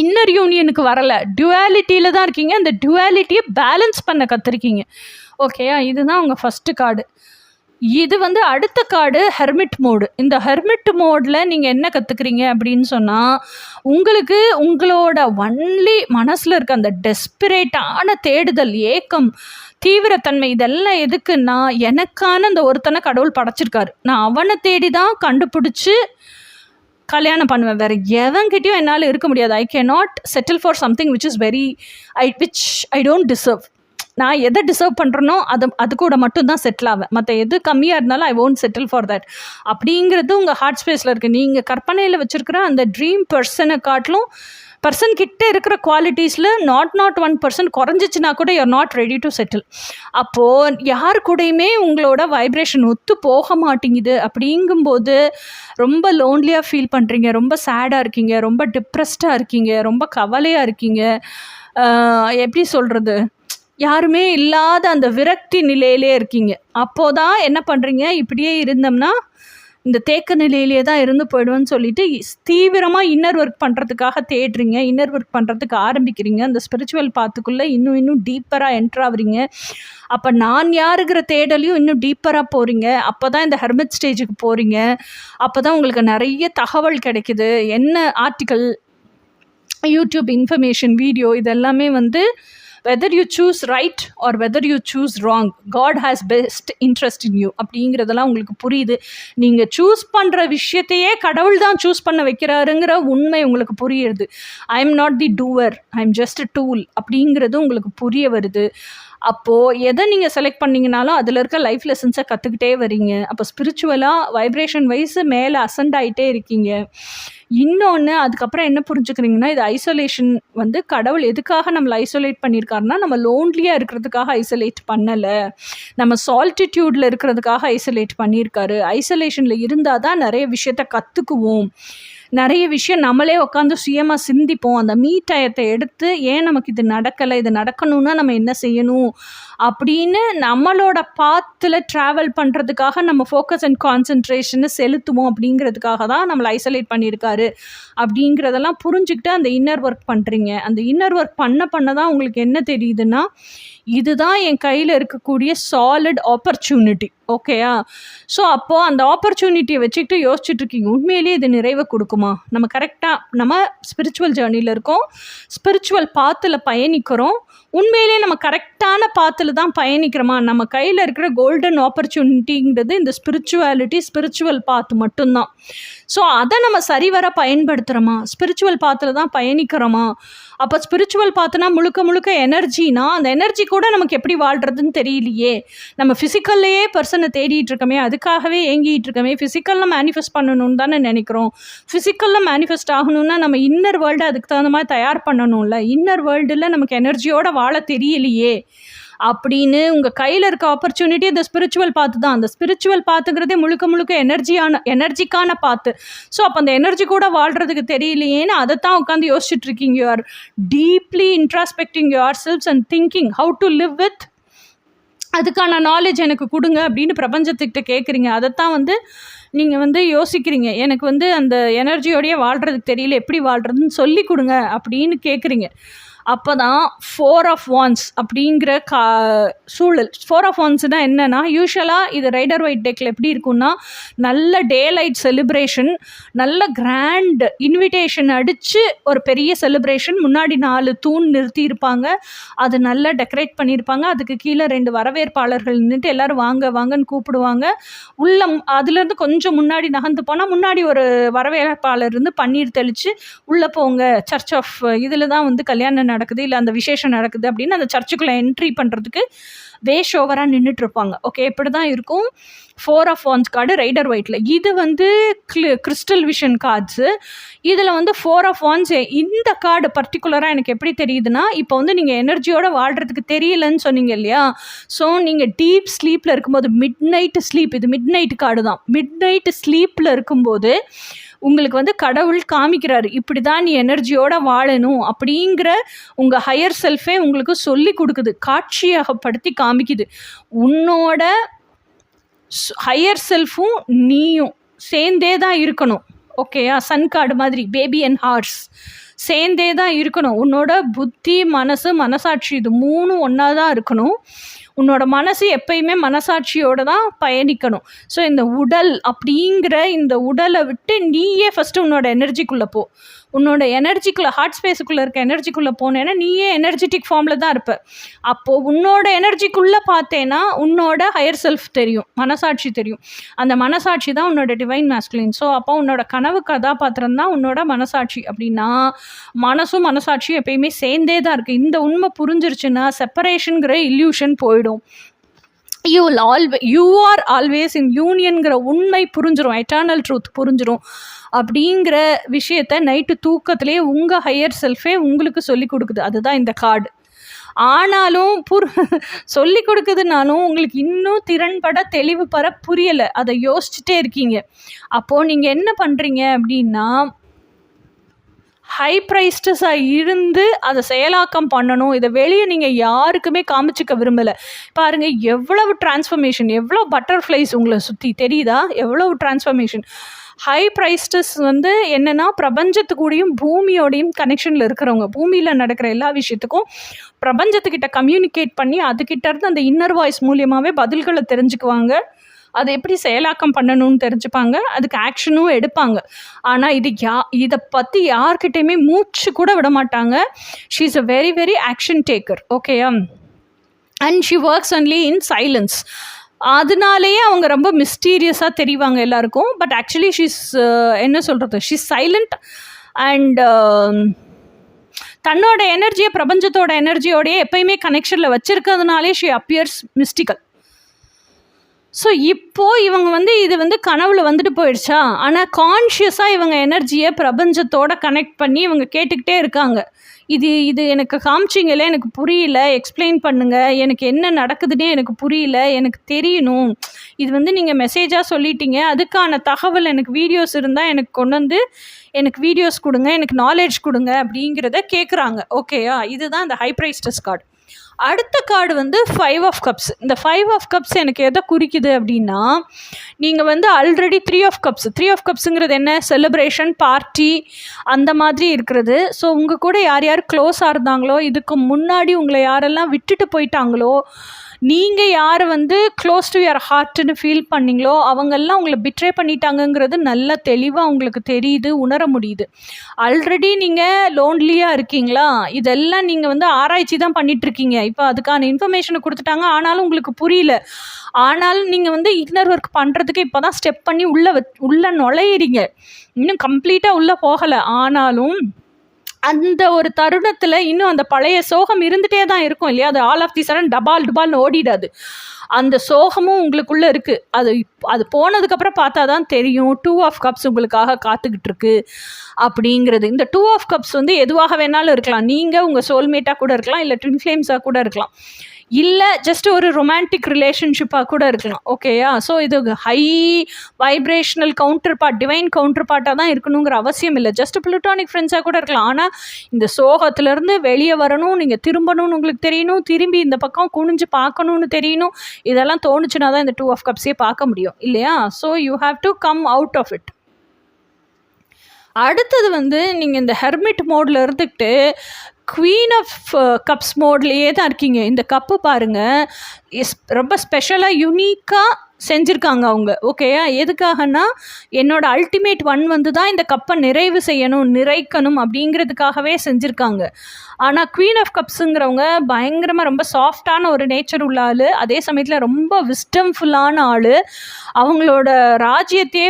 இன்னர் யூனியனுக்கு வரலை, டுவாலிட்டியில் தான் இருக்கீங்க. அந்த டுவாலிட்டியை பேலன்ஸ் பண்ண கற்றுருக்கீங்க. ஓகேயா? இதுதான் உங்கள் ஃபஸ்ட்டு கார்டு. இது வந்து அடுத்த கார்டு ஹெர்மிட் மோடு. இந்த ஹெர்மிட் மோடில் நீங்கள் என்ன கற்றுக்குறீங்க அப்படின்னு சொன்னால், உங்களுக்கு உங்களோட ஒன்லி மனசில் இருக்க அந்த டெஸ்பிரேட்டான தேடுதல், ஏக்கம், தீவிரத்தன்மை, இதெல்லாம் எதுக்குன்னா, எனக்கான அந்த ஒருத்தனை கடவுள் படைச்சிருக்காரு, நான் அவனை தேடி தான் கண்டுபிடிச்சி கல்யாணம் பண்ணுவேன். வேறு எவன்கிட்டையும் என்னால் இருக்க முடியாது. I can not settle for something which is which I don't deserve. நான் எதை டிசர்வ் பண்ணுறனோ அது கூட மட்டும்தான் செட்டில் ஆவேன். மற்ற எது கம்மியாக இருந்தாலும் I won't settle for that அப்படிங்கிறது உங்கள் ஹார்ட் ஸ்பேஸில் இருக்குது. நீங்கள் கற்பனையில் வச்சுருக்கிற அந்த ட்ரீம் பர்சனை காட்டிலும் பர்சன் கிட்ட இருக்கிற குவாலிட்டிஸில் நாட் 1% குறைஞ்சிச்சுன்னா கூட you're not ready to settle. அப்போது யார் கூடயுமே உங்களோட வைப்ரேஷன் ஒத்து போக மாட்டேங்குது. அப்படிங்கும்போது ரொம்ப லோன்லியாக ஃபீல் பண்ணுறீங்க, ரொம்ப சேடாக இருக்கீங்க, ரொம்ப டிப்ரெஸ்டாக இருக்கீங்க, ரொம்ப கவலையாக இருக்கீங்க. எப்படி சொல்கிறது, யாருமே இல்லாத அந்த விரக்தி நிலையிலே இருக்கீங்க. அப்போதான் என்ன பண்ணுறீங்க, இப்படியே இருந்தோம்னா இந்த தேக்க நிலையிலே தான் இருந்து போயிடுவேன்னு சொல்லிட்டு தீவிரமாக இன்னர் ஒர்க் பண்ணுறதுக்காக தேடுறீங்க, இன்னர் ஒர்க் பண்ணுறதுக்கு ஆரம்பிக்கிறீங்க. அந்த ஸ்பிரிச்சுவல் பாத்துக்குள்ளே இன்னும் டீப்பராக என்ட்ராகிறீங்க. அப்போ நான் யாருங்கிற தேடலையும் இன்னும் டீப்பராக போகிறீங்க. அப்போ தான் இந்த ஹெர்மிட் ஸ்டேஜுக்கு போகிறீங்க. அப்போ தான் உங்களுக்கு நிறைய தகவல் கிடைக்குது. என்ன ஆர்டிக்கல், யூடியூப் இன்ஃபர்மேஷன், வீடியோ, இதெல்லாமே வந்து whether you choose right or whether you choose wrong, God has best interest in you அப்படிங்கிறதெல்லாம் உங்களுக்கு புரியுது. நீங்கள் சூஸ் பண்ணுற விஷயத்தையே கடவுள் தான் சூஸ் பண்ண வைக்கிறாருங்கிற உண்மை உங்களுக்கு புரியுது. I am not the doer, I am just a tool அப்படிங்கிறது உங்களுக்கு புரிய வருது. அப்போது எதை நீங்கள் செலக்ட் பண்ணிங்கனாலும் அதில் இருக்க லைஃப் லெசன்ஸை கற்றுக்கிட்டே வரீங்க. அப்போ ஸ்பிரிச்சுவலாக வைப்ரேஷன் வைஸ் மேலே அசண்ட் ஆகிட்டே இருக்கீங்க. இன்னொன்று அதுக்கப்புறம் என்ன புரிஞ்சுக்கிறீங்கன்னா, இது ஐசோலேஷன் வந்து கடவுள் எதுக்காக நம்மளை ஐசோலேட் பண்ணியிருக்காருன்னா, நம்ம லோன்லியாக இருக்கிறதுக்காக ஐசோலேட் பண்ணலை, நம்ம சால்டிடியூடில் இருக்கிறதுக்காக ஐசோலேட் பண்ணியிருக்காரு. ஐசோலேஷனில் இருந்தால் தான் நிறைய விஷயத்த கற்றுக்குவோம், நிறைய விஷயம் நம்மளே உட்காந்து சுயமாக சிந்திப்போம். அந்த மீ டயத்தை எடுத்து ஏன் நமக்கு இது நடக்கலை, இது நடக்கணும்னா நம்ம என்ன செய்யணும் அப்படின்னு நம்மளோட பாத்தில் ட்ராவல் பண்ணுறதுக்காக நம்ம ஃபோக்கஸ் அண்ட் கான்சன்ட்ரேஷனை செலுத்துவோம். அப்படிங்கிறதுக்காக தான் நம்மளை ஐசோலேட் பண்ணியிருக்காரு. அப்படிங்கிறதெல்லாம் புரிஞ்சுக்கிட்டு அந்த இன்னர் ஒர்க் பண்ணுறீங்க. அந்த இன்னர் ஒர்க் பண்ண தான் உங்களுக்கு என்ன தெரியுதுன்னா, இதுதான் என் கையில் இருக்கக்கூடிய சாலிட் ஆப்பர்ச்சுனிட்டி. ஓகேயா? ஸோ அப்போது அந்த ஆப்பர்ச்சுனிட்டியை வச்சுக்கிட்டு யோசிச்சுட்டு இருக்கீங்க, உண்மையிலேயே இது நிறைவை கொடுக்குமா? நம்ம கரெக்டாக நம்ம ஸ்பிரிச்சுவல் ஜேர்னியில் இருக்கோம், ஸ்பிரிச்சுவல் பாத்தில் பயணிக்கிறோம், உண்மையிலேயே நம்ம கரெக்டான பாத்தில் தான் பயணிக்கிறோமா? நம்ம கையில் இருக்கிற கோல்டன் ஆப்பர்ச்சுனிட்டிங்கிறது இந்த ஸ்பிரிச்சுவாலிட்டி, ஸ்பிரிச்சுவல் பாத்து மட்டும்தான். ஸோ அதை நம்ம சரிவர பயன்படுத்துகிறோமா? ஸ்பிரிச்சுவல் பாத்தில் தான் பயணிக்கிறோமா? அப்போ ஸ்பிரிச்சுவல் பாத்துனா முழுக்க எனர்ஜினா, அந்த எனர்ஜி கூட நமக்கு எப்படி வாழ்கிறதுன்னு தெரியலையே. நம்ம ஃபிசிக்கல்லையே பர்சனை தேடிட்டு இருக்கோமே, அதுக்காகவே ஏங்கிட்டு இருக்கோமே. ஃபிசிக்கலில் மேனிஃபெஸ்ட் பண்ணணும்னு தானே நினைக்கிறோம். ஃபிசிக்கலில் மேனிஃபெஸ்ட் ஆகணும்னா நம்ம இன்னர் வேர்ல்டு அதுக்கு தகுந்த மாதிரி தயார் பண்ணணும்ல. இன்னர் வேர்ல்டில் நமக்கு எனர்ஜியோட வாழ தெரியலையே அப்படின்னு உங்கள் கையில் இருக்க ஆப்பர்ச்சுனிட்டி இந்த ஸ்பிரிச்சுவல் பாத்து தான். அந்த ஸ்பிரிச்சுவல் பாத்துங்கிறதே முழுக்க எனர்ஜிக்கான பாத்து. ஸோ அப்போ அந்த எனர்ஜி கூட வாழ்கிறதுக்கு தெரியலையேன்னு அதை தான் உட்காந்து யோசிச்சுட்டு இருக்கீங்க. You are deeply introspecting your selves and thinking how to live with, அதுக்கான நாலேஜ் எனக்கு கொடுங்க அப்படின்னு பிரபஞ்சத்துக்கிட்ட கேட்குறீங்க. அதைத்தான் வந்து நீங்கள் வந்து யோசிக்கிறீங்க, எனக்கு வந்து அந்த எனர்ஜியோடையே வாழ்கிறதுக்கு தெரியல, எப்படி வாழ்கிறதுன்னு சொல்லி கொடுங்க அப்படின்னு கேட்குறீங்க. அப்போ தான் 4 of Wands அப்படிங்கிற சூழல். 4 of Wandsனால் என்னென்னா, யூஸ்வலாக இது ரைடர் ஒயிட் டெக்கில் எப்படி இருக்குன்னா, நல்ல டே லைட் செலிப்ரேஷன், நல்ல கிராண்ட் இன்விடேஷன் அடித்து ஒரு பெரிய செலிப்ரேஷன், முன்னாடி 4 தூண் நிறுத்தியிருப்பாங்க, அது நல்லா டெக்கரேட் பண்ணியிருப்பாங்க, அதுக்கு கீழே 2 வரவேற்பாளர்கள் நின்றுட்டு எல்லோரும் வாங்க வாங்கன்னு கூப்பிடுவாங்க. உள்ள அதுலேருந்து கொஞ்சம் முன்னாடி நகர்ந்து போனால் முன்னாடி ஒரு வரவேற்பாளர் இருந்து பன்னீர் தெளித்து உள்ளே போங்க, சர்ச் ஆஃப் இதில் தான் வந்து கல்யாணம் நடக்குது, இல்லை அந்த விசேஷம் நடக்குது அப்படின்னு அந்த சர்ச்சுக்குள்ளே என்ட்ரி பண்ணுறதுக்கு வேஷ் ஓவராக நின்றுட்டு இருப்பாங்க. ஓகே, இப்படி தான் இருக்கும் 4 of Wands கார்டு ரைடர் ஒயிட்டில். இது வந்து கிறிஸ்டல் விஷன் கார்ட்ஸு. இதில் வந்து 4 of Wands இந்த கார்டு பர்டிகுலராக எனக்கு எப்படி தெரியுதுன்னா, இப்போ வந்து நீங்கள் எனர்ஜியோடு வாழ்கிறதுக்கு தெரியலன்னு சொன்னீங்க இல்லையா? ஸோ நீங்கள் டீப் ஸ்லீப்பில் இருக்கும்போது, மிட் நைட்டு ஸ்லீப், இது மிட் நைட் கார்டு தான். மிட் நைட்டு ஸ்லீப்பில் இருக்கும்போது உங்களுக்கு வந்து கடவுள் காமிக்கிறாரு, இப்படி தான் நீ எனர்ஜியோடு வாழணும் அப்படிங்கிற உங்கள் ஹையர் செல்ஃபே உங்களுக்கு சொல்லி கொடுக்குது, காட்சியாகப்படுத்தி காமிக்குது. உன்னோட ஹையர் செல்ஃபும் நீயும் சேர்ந்தே தான் இருக்கணும். ஓகேயா? சன் கார்டு மாதிரி பேபி அண்ட் ஹார்ஸ் சேர்ந்தே தான் இருக்கணும். உன்னோட புத்தி, மனசு, மனசாட்சி இது 3 ஒன்றா தான் இருக்கணும். உன்னோட மனசு எப்பயுமே மனசாட்சியோடு தான் பயணிக்கணும். ஸோ இந்த உடல் அப்படிங்கிற இந்த உடலை விட்டு நீயே ஃபஸ்ட்டு உன்னோட எனர்ஜிக்குள்ளே போ. உன்னோட எனர்ஜிக்குள்ளே ஹார்ட் ஸ்பேஸுக்குள்ளே இருக்க எனர்ஜிக்குள்ளே போனேன்னா நீயே எனர்ஜெட்டிக் ஃபார்மில் தான் இருப்ப. அப்போது உன்னோட எனர்ஜிக்குள்ளே பார்த்தேன்னா உன்னோட ஹையர் செல்ஃப் தெரியும், மனசாட்சி தெரியும். அந்த மனசாட்சி தான் உன்னோட டிவைன் மாஸ்குலின். ஸோ அப்போ உன்னோட கனவு கதாபாத்திரம் தான் உன்னோட மனசாட்சி. அப்படின்னா மனசும் மனசாட்சியும் எப்பயுமே சேர்ந்தே தான் இருக்குது. இந்த உண்மை புரிஞ்சிருச்சுன்னா செப்பரேஷனுங்கிற இல்யூஷன் போயிடும். யூ ஆர் ஆல்வேஸ் இன் யூனியன்கிற உண்மை புரிஞ்சிடும், எட்டர்னல் ட்ரூத் புரிஞ்சிடும். அப்படிங்கிற விஷயத்த நைட்டு தூக்கத்திலே உங்கள் ஹையர் செல்ஃபே உங்களுக்கு சொல்லி கொடுக்குது. அதுதான் இந்த கார்டு. ஆனாலும் சொல்லி கொடுக்குதுனாலும் உங்களுக்கு இன்னும் திறன்பட தெளிவு பெற புரியலை, அதை யோசிச்சுட்டே இருக்கீங்க. அப்போது நீங்கள் என்ன பண்ணுறீங்க அப்படின்னா ஹை ப்ரைஸ்டஸாக இருந்து அதை செயலாக்கம் பண்ணணும். இதை வெளியே நீங்கள் யாருக்குமே காமிச்சிக்க விரும்பலை. பாருங்கள் எவ்வளவு டிரான்ஸ்ஃபர்மேஷன், எவ்வளோ பட்டர்ஃப்ளைஸ் உங்களை சுற்றி தெரியுதா, எவ்வளவு டிரான்ஸ்ஃபர்மேஷன். ஹை ப்ரைஸ்டஸ் என்னென்னா பிரபஞ்சத்துக்கூடையும் பூமியோடையும் கனெக்ஷனில் இருக்கிறவங்க. பூமியில் நடக்கிற எல்லா விஷயத்துக்கும் பிரபஞ்சத்துக்கிட்ட கம்யூனிகேட் பண்ணி அதுக்கிட்ட இருந்து அந்த இன்னர் வாய்ஸ் மூலியமாகவே பதில்களை தெரிஞ்சுக்குவாங்க. அதை எப்படி செயலாக்கம் பண்ணணும்னு தெரிஞ்சுப்பாங்க, அதுக்கு ஆக்ஷனும் எடுப்பாங்க. ஆனால் இதை பற்றி யார்கிட்டையுமே மூச்சு கூட விட மாட்டாங்க. She is a very very action taker. ஓகேயா? And she works only in silence. அதனாலேயே அவங்க ரொம்ப மிஸ்டீரியஸாக தெரிவாங்க எல்லாருக்கும். பட் ஆக்சுவலி ஷீஸ் என்ன சொல்கிறது, ஷீஸ் சைலண்ட் அண்ட் தன்னோட எனர்ஜியை பிரபஞ்சத்தோட எனர்ஜியோடையே எப்பயுமே கனெக்ஷனில் வச்சுருக்கிறதுனாலே ஷீ அப்பியர்ஸ் மிஸ்டிக்கல். ஸோ இப்போது இவங்க இது கனவுல வந்துட்டு போயிடுச்சா, ஆனால் கான்ஷியஸாக இவங்க எனர்ஜியை பிரபஞ்சத்தோட கனெக்ட் பண்ணி இவங்க கேட்டுக்கிட்டே இருக்காங்க. இது எனக்கு காமிச்சிங்களே, எனக்கு புரியல, எக்ஸ்பிளைன் பண்ணுங்கள், எனக்கு என்ன நடக்குதுன்னே எனக்கு புரியல, எனக்கு தெரியணும். இது நீங்கள் மெசேஜாக சொல்லிட்டீங்க, அதுக்கான தகவல் எனக்கு வீடியோஸ் இருந்தால் எனக்கு கொண்டு வந்து எனக்கு வீடியோஸ் கொடுங்க, எனக்கு நாலேஜ் கொடுங்க அப்படிங்கிறத கேட்குறாங்க. ஓகேயா? இதுதான் இந்த ஹை ப்ரைஸ்டஸ் கார்டு. அடுத்த கார்டு 5 ஆஃப் கப்ஸ். இந்த 5 ஆஃப் கப்ஸ் எனக்கு எதை குறிக்குது அப்படின்னா, நீங்கள் ஆல்ரெடி 3 ஆஃப் கப்ஸ். 3 ஆஃப் கப்ஸுங்கிறது என்ன, செலிப்ரேஷன், பார்ட்டி அந்த மாதிரி இருக்கிறது. ஸோ உங்கள் கூட யார் யார் க்ளோஸாக இருந்தாங்களோ, இதுக்கு முன்னாடி உங்களை யாரெல்லாம் விட்டுட்டு போயிட்டாங்களோ, நீங்கள் யார் க்ளோஸ் டு யுவர் ஹார்ட்னு ஃபீல் பண்ணிங்களோ அவங்கெல்லாம் உங்களை பிட்ரே பண்ணிட்டாங்கங்கிறது நல்லா தெளிவாக உங்களுக்கு தெரியுது, உணர முடியுது. ஆல்ரெடி நீங்கள் லோன்லியாக இருக்கீங்களா, இதெல்லாம் நீங்கள் ஆராய்ச்சி தான் பண்ணிகிட்ருக்கீங்க. இப்போ அதுக்கான இன்ஃபர்மேஷனை கொடுத்துட்டாங்க, ஆனாலும் உங்களுக்கு புரியல. ஆனாலும் நீங்கள் இன்னர் ஒர்க் பண்ணுறதுக்கு இப்போ தான் ஸ்டெப் பண்ணி உள்ளே நுழையிறீங்க, இன்னும் கம்ப்ளீட்டாக உள்ளே போகலை. ஆனாலும் அந்த ஒரு தருணத்தில் இன்னும் அந்த பழைய சோகம் இருந்துகிட்டே தான் இருக்கும் இல்லையா? அது ஆல் ஆஃப் தி சடன் டபால்னு ஓடிடாது. அந்த சோகமும் உங்களுக்குள்ளே இருக்குது. அது போனதுக்கப்புறம் பார்த்தா தான் தெரியும் 2 ஆஃப் கப்ஸ் உங்களுக்காக காத்துக்கிட்டு இருக்கு அப்படிங்கிறது. இந்த 2 ஆஃப் கப்ஸ் எதுவாக வேணாலும் இருக்கலாம். நீங்கள் உங்கள் சோல்மேட்டாக கூட இருக்கலாம், இல்லை ட்வின் ஃப்ளேம்ஸாக கூட இருக்கலாம், இல்லை ஜஸ்ட் ஒரு ரொமான்டிக் ரிலேஷன்ஷிப்பாக கூட இருக்கலாம். ஓகேயா? ஸோ இது high vibrational counterpart, divine கவுண்டர் பார்ட்டாக தான் இருக்கணுங்கிற அவசியம் இல்லை. ஜஸ்ட் பிளூட்டானிக் ஃப்ரெண்ட்ஸாக கூட இருக்கலாம். ஆனால் இந்த சோகத்துலேருந்து வெளியே வரணும், நீங்கள் திரும்பணும்னு உங்களுக்கு தெரியணும், திரும்பி இந்த பக்கம் குனிஞ்சு பார்க்கணுன்னு தெரியணும். இதெல்லாம் தோணுச்சுன்னா தான் இந்த 2 ஆஃப் கப்ஸே பார்க்க முடியும் இல்லையா? So you have to come out of it. அடுத்தது நீங்கள் இந்த ஹெர்மிட் மோடில் இருந்துக்கிட்டு குவீன் ஆஃப் கப்ஸ் மோட்லேயே தான் இருக்கீங்க. இந்த கப்பு பாருங்கள், ரொம்ப ஸ்பெஷலாக யுனீக்காக செஞ்சுருக்காங்க அவங்க. ஓகேயா? எதுக்காகனா என்னோட அல்டிமேட் ஒன் தான் இந்த கப்பை நிறைவு செய்யணும், நிறைக்கணும் அப்படிங்கிறதுக்காகவே செஞ்சுருக்காங்க. ஆனால் குவீன் ஆஃப் கப்ஸுங்கிறவங்க பயங்கரமாக ரொம்ப சாஃப்டான ஒரு நேச்சர் உள்ள ஆள், அதே சமயத்தில் ரொம்ப விஸ்டம்ஃபுல்லான ஆள். அவங்களோட ராஜ்யத்தையே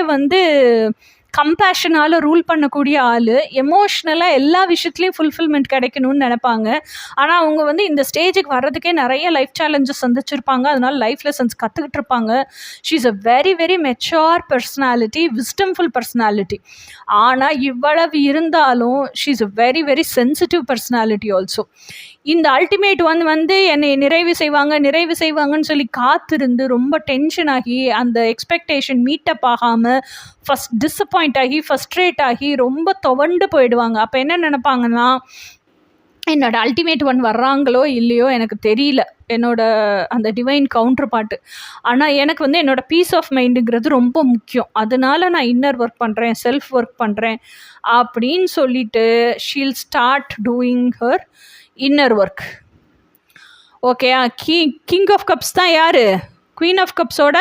கம்பேஷனால் ரூல் பண்ணக்கூடிய ஆள். எமோஷ்னலாக எல்லா விஷயத்துலேயும் ஃபுல்ஃபில்மெண்ட் கிடைக்கணும்னு நினைப்பாங்க. ஆனால் அவங்க இந்த ஸ்டேஜுக்கு வர்றதுக்கே நிறைய லைஃப் சேலஞ்சஸ் சந்திச்சிருப்பாங்க. அதனால லைஃப் லெசன்ஸ் கற்றுக்கிட்டு இருப்பாங்க. She is a very very mature personality, wisdomful personality. ஆனால் இவ்வளவு இருந்தாலும் she is a very very sensitive personality also. இந்த அல்டிமேட் என்னை நிறைவு செய்வாங்கன்னு சொல்லி காத்திருந்து ரொம்ப டென்ஷன் ஆகி அந்த எக்ஸ்பெக்டேஷன் மீட்டப் ஆகாமல் ஃபஸ்ட் டிஸப்பாயிண்ட் ஆகி ஃபஸ்ட்ரேட் ஆகி ரொம்ப துவண்டு போயிடுவாங்க. அப்போ என்ன நினைப்பாங்கன்னா, என்னோட அல்டிமேட் வர்றாங்களோ இல்லையோ எனக்கு தெரியல, என்னோட அந்த டிவைன் கவுண்டர் பார்ட்டு. ஆனால் எனக்கு என்னோட பீஸ் ஆஃப் மைண்டுங்கிறது ரொம்ப முக்கியம், அதனால நான் இன்னர் ஒர்க் பண்ணுறேன், செல்ஃப் ஒர்க் பண்ணுறேன் அப்படின்னு சொல்லிட்டு she'll start doing her inner work. ஓகேயா? கிங் ஆஃப் கப்ஸ் தான் யார்? குவீன் ஆஃப் கப்ஸோட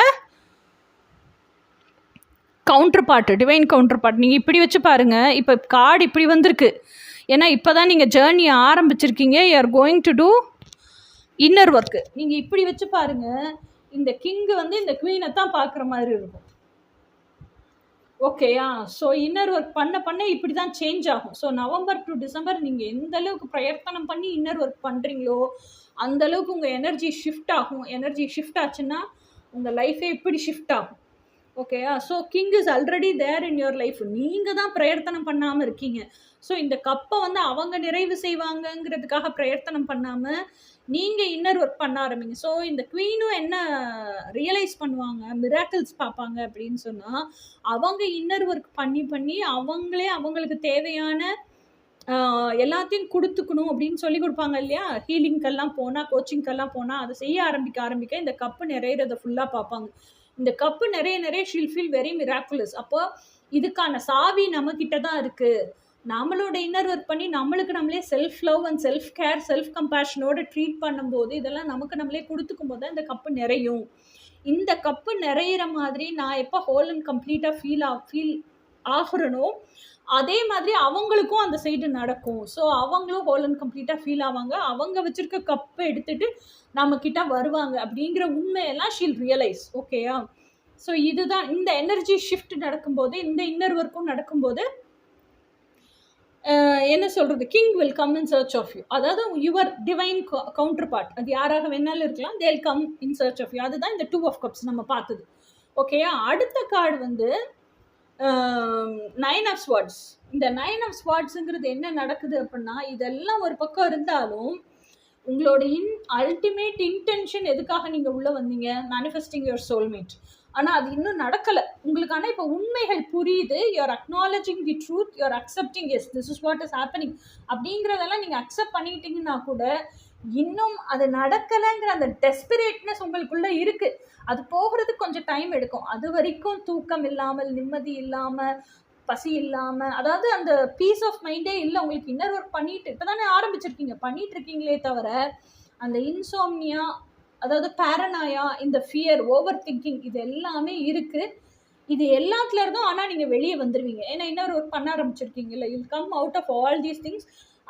counterpart, divine counterpart. நீங்கள் இப்படி வச்சு பாருங்கள். இப்போ கார்டு இப்படி வந்திருக்கு. ஏன்னா இப்போ தான் நீங்கள் ஜேர்னி ஆரம்பிச்சிருக்கீங்க. You are going to do inner work. நீங்கள் இப்படி வச்சு பாருங்கள். இந்த கிங்கு வந்து இந்த குவீனை தான் பார்க்குற மாதிரி இருக்கும். ஓகேயா? ஸோ இன்னர் ஒர்க் பண்ண பண்ண இப்படி தான் சேஞ்ச் ஆகும். ஸோ நவம்பர் டு டிசம்பர் நீங்கள் எந்த அளவுக்கு பிரயத்தனம் பண்ணி இன்னர் ஒர்க் பண்ணுறீங்களோ அந்த அளவுக்கு உங்கள் எனர்ஜி ஷிஃப்ட் ஆகும். எனர்ஜி ஷிஃப்ட் ஆச்சுன்னா உங்கள் லைஃபே இப்படி ஷிஃப்ட் ஆகும். ஓகேயா? So king is already there in your life. நீங்கள் தான் பிரயத்தனம் பண்ணாமல் இருக்கீங்க. ஸோ இந்த கப்பை வந்து அவங்க நிறைவு செய்வாங்கங்கிறதுக்காக பிரயத்தனம் பண்ணாமல் நீங்கள் இன்னர் ஒர்க் பண்ண ஆரம்பிங்க. ஸோ இந்த குவீனும் என்ன ரியலைஸ் பண்ணுவாங்க, மிராக்கிள்ஸ் பார்ப்பாங்க அப்படின்னு சொன்னால், அவங்க இன்னர் ஒர்க் பண்ணி பண்ணி அவங்களே அவங்களுக்கு தேவையான எல்லாத்தையும் கொடுத்துக்கணும் அப்படின்னு சொல்லி கொடுப்பாங்க இல்லையா? ஹீலிங்க்கெல்லாம் போனால், கோச்சிங்க்கெல்லாம் போனால் அதை செய்ய ஆரம்பிக்க இந்த கப்பு நிறையிறதை ஃபுல்லாக பார்ப்பாங்க. இந்த கப்பு நிறைய ஷீல் ஃபீல் வெரி மிராக்குலஸ். அப்போ இதுக்கான சாவி நம்மக்கிட்ட தான் இருக்குது. நம்மளோட இன்னர் ஒர்க் பண்ணி நம்மளுக்கு நம்மளே self love and self care, self கம்பேஷனோட ட்ரீட் பண்ணும்போது இதெல்லாம் நமக்கு நம்மளே கொடுத்துக்கும் போது தான் இந்த கப்பு நிறையும். இந்த கப்பு நிறையிற மாதிரி நான் எப்போ ஹோல் அண்ட் கம்ப்ளீட்டாக ஃபீல் ஆகுறனோ அதே மாதிரி அவங்களுக்கும் அந்த சைடு நடக்கும். ஸோ அவங்களும் ஹோல் அண்ட் கம்ப்ளீட்டாக ஃபீல் ஆவாங்க. அவங்க வச்சுருக்க கப்பை எடுத்துகிட்டு நம்மக்கிட்ட வருவாங்க அப்படிங்கிற உண்மையெல்லாம் ஷீல் ரியலைஸ். ஓகேயா? ஸோ இதுதான் இந்த எனர்ஜி ஷிஃப்ட் நடக்கும்போது, இந்த இன்னர் ஒர்க்கும் நடக்கும்போது என்ன சொல்கிறது, king will come in search of you. அதாவது யுவர் டிவைன் கவுண்டர் பார்ட், அது யாராக வேணாலும் இருக்கலாம், they'll come in search of you. அதுதான் இந்த 2 ஆஃப் கப்ஸ் நம்ம பார்த்தது. ஓகேயா? அடுத்த கார்டு வந்து 9 ஆஃப் ஸ்வார்ட்ஸ். இந்த 9 ஆஃப் ஸ்வார்ட்ஸுங்கிறது என்ன நடக்குது அப்படின்னா, இதெல்லாம் ஒரு பக்கம் இருந்தாலும் உங்களோட அல்டிமேட் இன்டென்ஷன் எதுக்காக நீங்கள் உள்ளே வந்தீங்க, மேனிஃபெஸ்டிங் யுவர் சோல்மேட். ஆனால் அது இன்னும் நடக்கலை உங்களுக்கு. ஆனால் இப்போ உண்மைகள் புரியுது. You're acknowledging the truth, you're accepting as this is what is happening அப்படிங்கிறதெல்லாம் நீங்கள் அக்செப்ட் பண்ணிக்கிட்டீங்கன்னா கூட இன்னும் அது நடக்கலைங்கிற அந்த டெஸ்பிரேட்னஸ் உங்களுக்குள்ளே இருக்குது. அது போகிறதுக்கு கொஞ்சம் டைம் எடுக்கும். அது வரைக்கும் தூக்கம் இல்லாமல், நிம்மதி இல்லாமல், பசி இல்லாமல், அதாவது அந்த பீஸ் ஆஃப் மைண்டே இல்லை உங்களுக்கு. இன்னர் ஒர்க் பண்ணிட்டு இப்போ தானே ஆரம்பிச்சிருக்கீங்க, பண்ணிட்டு இருக்கீங்களே தவிர அந்த இன்சோம்னியா, அதாவது பேரனாயா, இந்த ஃபியர், ஓவர் திங்கிங், இது எல்லாமே இருக்குது. இது எல்லாத்துல இருந்தும் ஆனால் நீங்கள் வெளியே வந்துடுவீங்க. ஏன்னா இன்னொரு ஒர்க் பண்ண ஆரம்பிச்சிருக்கீங்கல்ல. You come out of all these things.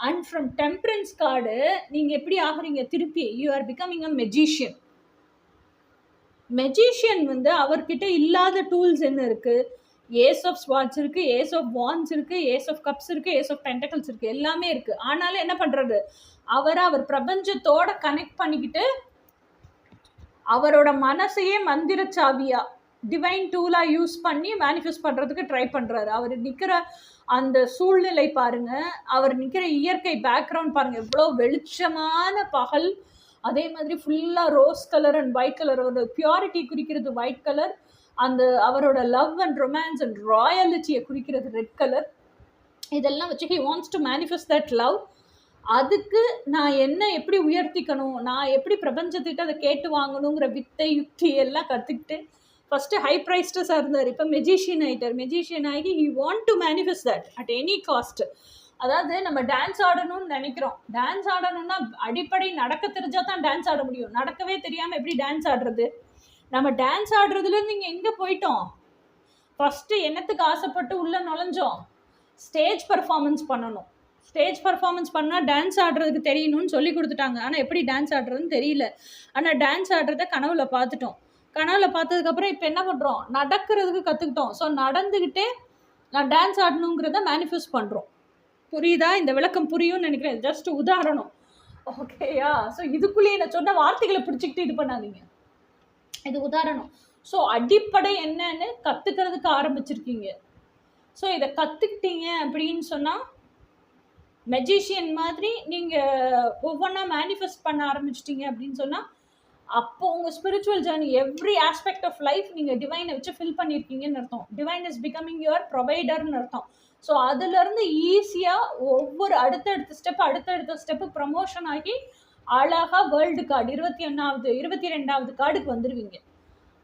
And from temperance card நீங்கள் எப்படி ஆகுறீங்க திருப்பி, you are becoming a magician. Magician வந்து அவர்கிட்ட இல்லாத டூல்ஸ் என்ன இருக்குது? ஏஸ் ஆஃப் ஸ்வாட்ஸ் இருக்குது, ஏஸ் ஆஃப் வான்ஸ் இருக்குது, ஏஸ் ஆஃப் கப்ஸ் இருக்குது, ஏஸ் ஆஃப் பென்டக்கிள்ஸ் இருக்குது, எல்லாமே இருக்குது. ஆனாலும் என்ன பண்ணுறது, அவர் பிரபஞ்சத்தோட கனெக்ட் பண்ணிக்கிட்டு அவரோட மனசையே மந்திர சாவியா, டிவைன் டூலாக யூஸ் பண்ணி மேனிஃபெஸ்ட் பண்ணுறதுக்கு ட்ரை பண்ணுறாரு. அவர் நிற்கிற அந்த சூழ்நிலை பாருங்கள், அவர் நிற்கிற இயற்கை பேக்ரவுண்ட் பாருங்கள், எவ்வளோ வெளிச்சமான பகல். அதே மாதிரி ஃபுல்லாக rose colour and white colour, அவரோட பியூரிட்டி குறிக்கிறது ஒயிட் கலர், அந்த அவரோட லவ் அண்ட் ரொமான்ஸ் அண்ட் ராயலிட்டியை குறிக்கிறது ரெட் கலர். இதெல்லாம் வச்சு he wants to manifest that love. அதுக்கு நான் என்ன எப்படி உயர்த்திக்கணும், நான் எப்படி பிரபஞ்சத்திட்ட அதை கேட்டு வாங்கணுங்கிற வித்தை யுக்தி எல்லாம் கற்றுக்கிட்டு ஃபஸ்ட்டு ஹை ப்ரைஸ்டஸாக இருந்தார். இப்போ மெஜிஷியன் ஆகிட்டார். மெஜிஷியன் ஆகி he want to manifest that at any cost. அதாவது நம்ம டான்ஸ் ஆடணும்னு நினைக்கிறோம். டான்ஸ் ஆடணும்னா அடிப்படை நடக்க தெரிஞ்சால் தான் டான்ஸ் ஆட முடியும். நடக்கவே தெரியாமல் எப்படி டான்ஸ் ஆடுறது? நம்ம டான்ஸ் ஆடுறதுலேருந்து இங்கே எங்கே போயிட்டோம்? ஃபஸ்ட்டு என்னத்துக்கு ஆசைப்பட்டு உள்ளே நுழைஞ்சோம்? ஸ்டேஜ் பர்ஃபார்மன்ஸ் பண்ணணும். ஸ்டேஜ் பர்ஃபார்மன்ஸ் பண்ணால் டான்ஸ் ஆடுறதுக்கு தெரியணும்னு சொல்லி கொடுத்துட்டாங்க. ஆனால் எப்படி டான்ஸ் ஆடுறதுன்னு தெரியல. ஆனால் டான்ஸ் ஆடுறத கனவுல பார்த்துட்டோம். கனவுல பார்த்ததுக்கப்புறம் இப்போ என்ன பண்ணுறோம், நடக்கிறதுக்கு கற்றுக்கிட்டோம். ஸோ நடந்துக்கிட்டே நான் டான்ஸ் ஆடணுங்கிறத மேனிஃபெஸ்ட் பண்ணுறோம். புரியுதா? இந்த விளக்கம் புரியும்னு நினைக்கிறேன். ஜஸ்ட் உதாரணம். ஓகேயா? ஸோ இதுக்குள்ளேயே நான் சொன்ன வார்த்தைகளை பிடிச்சிக்கிட்டு இது பண்ணாதீங்க. இது உதாரணம். ஸோ அடிப்படை என்னன்னு கற்றுக்கிறதுக்கு ஆரம்பிச்சிருக்கீங்க. ஸோ இதை கற்றுக்கிட்டீங்க அப்படின்னு சொன்னால் மெஜிஷியன் மாதிரி நீங்கள் ஒவ்வொன்றா மேனிஃபெஸ்ட் பண்ண ஆரம்பிச்சிட்டிங்க அப்படின்னு சொன்னால் அப்போ உங்கள் spiritual journey every aspect of life நீங்கள் டிவைனை வச்சு ஃபில் பண்ணியிருக்கீங்கன்னு அர்த்தம். டிவைன் இஸ் பிகமிங் யுவர் ப்ரொவைடர்னு அர்த்தம். ஸோ அதுலேருந்து ஈஸியாக ஒவ்வொரு அடுத்தடுத்த ஸ்டெப்பு ப்ரமோஷன் ஆகி அழகாக வேர்ல்டு கார்டு 22வது கார்டுக்கு வந்துடுவீங்க.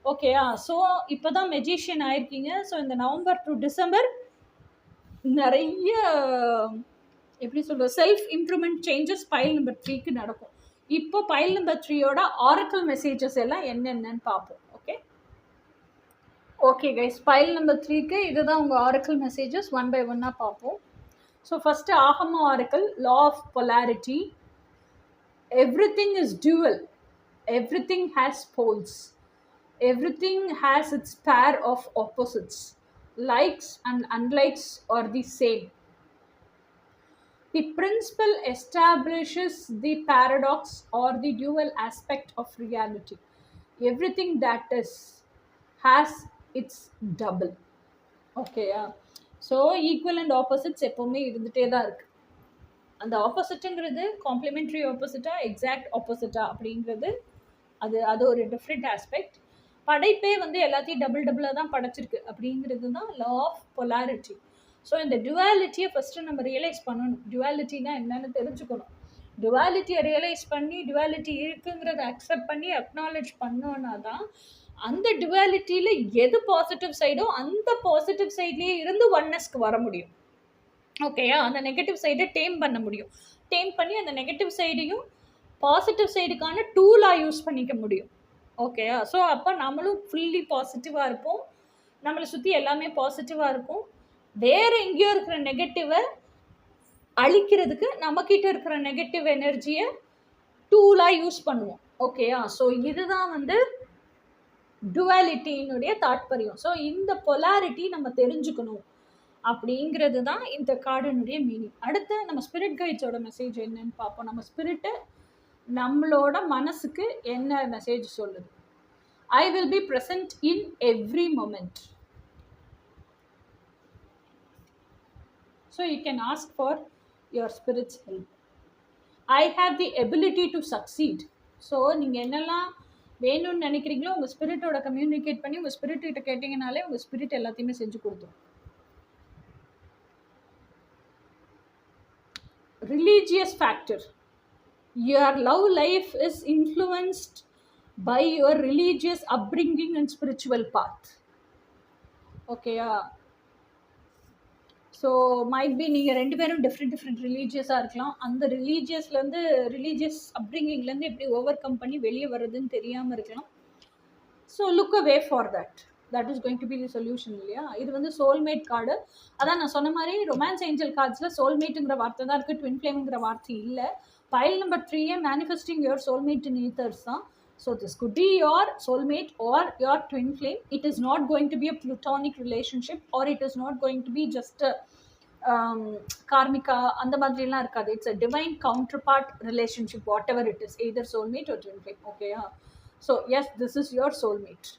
ஓகேயா? ஸோ இப்போ தான் மெஜிஷியன் ஆயிருக்கீங்க. ஸோ இந்த நவம்பர் டு டிசம்பர் நிறைய எப்படி சொல்கிறது, self improvement changes file number 3க்கு நடக்கும். இப்போ பைல் நம்பர் 3யோட ஆரக்கிள் மெசேஜஸ் எல்லாம் என்னென்னு பார்ப்போம். Okay okay guys, file number 3க்கு இதுதான் உங்கள் ஆரக்கிள் மெசேஜஸ். ஒன் பை ஒன்னாக பார்ப்போம். ஸோ ஃபஸ்ட்டு ஆகம oracle, law of polarity. Everything is dual, everything has poles, everything has its pair of opposites. Likes and unlikes are the same. The principle establishes the paradox or the dual aspect of reality. Everything that is has its double. Okay, so equal and opposites எப்பவுமே இருந்துட்டே தான் இருக்கு. அந்த ஆப்போசிட்டுங்கிறது complimentary ஆப்போசிட்டா exact ஆப்போசிட்டா அப்படிங்கிறது அது ஒரு டிஃப்ரெண்ட் ஆஸ்பெக்ட். படைப்பே வந்து எல்லாத்தையும் டபுளாக தான் படைச்சிருக்கு அப்படிங்கிறது தான் லா ஆஃப் பொலாரிட்டி. ஸோ இந்த டுவாலிட்டியை ஃபஸ்ட்டு நம்ம ரியலைஸ் பண்ணணும். டுவாலிட்டினா என்னென்னு தெரிஞ்சுக்கணும். டுவாலிட்டியை ரியலைஸ் பண்ணி டுவாலிட்டி இருக்குங்கிறத அக்செப்ட் பண்ணி அக்னாலேஜ் பண்ணோன்னா தான் அந்த டுவாலிட்டியில் எது பாசிட்டிவ் சைடோ அந்த பாசிட்டிவ் சைட்லேயே இருந்து ஒன்னஸ்க்கு வர முடியும். ஓகேயா, அந்த நெகட்டிவ் சைடை டேம் பண்ண முடியும். டேம் பண்ணி அந்த நெகட்டிவ் சைடையும் பாசிட்டிவ் சைடுக்கான டூலாக யூஸ் பண்ணிக்க முடியும். ஓகேயா, ஸோ அப்போ நம்மளும் ஃபுல்லி பாசிட்டிவாக இருப்போம். நம்மளை சுற்றி எல்லாமே பாசிட்டிவாக இருக்கும். வேறு எங்கேயோ இருக்கிற நெகட்டிவை அழிக்கிறதுக்கு நம்மக்கிட்ட இருக்கிற நெகட்டிவ் எனர்ஜியை டூலாக யூஸ் பண்ணுவோம். ஓகேயா, ஸோ இதுதான் வந்து டுவாலிட்டியினுடைய தாற்பயம். ஸோ இந்த பொலாரிட்டி நம்ம தெரிஞ்சுக்கணும் அப்படிங்கிறது தான் இந்த கார்டினுடைய மீனிங். அடுத்து நம்ம ஸ்பிரிட் கைட்ஸோட மெசேஜ் என்னன்னு பார்ப்போம். நம்ம ஸ்பிரிட்டு நம்மளோட மனசுக்கு என்ன மெசேஜ் சொல்லுது? I will be present in every moment. So you can ask for your spirit's help. I have the ability to succeed. So நீங்கள் என்னெல்லாம் வேணும்னு நினைக்கிறீங்களோ உங்கள் ஸ்பிரிட்டோட கம்யூனிகேட் பண்ணி உங்கள் ஸ்பிரிட் கிட்ட கேட்டிங்கனாலே உங்கள் ஸ்பிரிட் எல்லாத்தையுமே செஞ்சு கொடுத்துரும். Religious factor. Your love life is influenced by your religious upbringing and spiritual path. Okay, so might be நீங்கள் ரெண்டு பேரும் டிஃப்ரெண்ட் ரிலீஜியஸாக இருக்கலாம். அந்த ரிலீஜியஸ்லேருந்து ரிலீஜியஸ் அப்ரிங்கிங்லேருந்து எப்படி ஓவர் கம் பண்ணி வெளியே வர்றதுன்னு தெரியாமல் இருக்கலாம். So look a way for that is going to be the solution இல்லையா? இது வந்து சோல்மேட் கார்டு. அதான் நான் சொன்ன மாதிரி ரொமான்ஸ் ஏஞ்சல் கார்ட்ஸில் சோல்மேட்டுங்கிற வார்த்தை தான் இருக்குது, ட்வின் ஃப்ளேமுங்கிற வார்த்தை இல்லை. Pile number 3 manifesting your soulmate in ethers. So this could be your soulmate or your twin flame. It is not going to be a platonic relationship or it is not going to be just a karmika and the madrilam irukadu. It's a divine counterpart relationship, whatever it is, either soulmate or twin flame. Okay, so yes, this is your soulmate.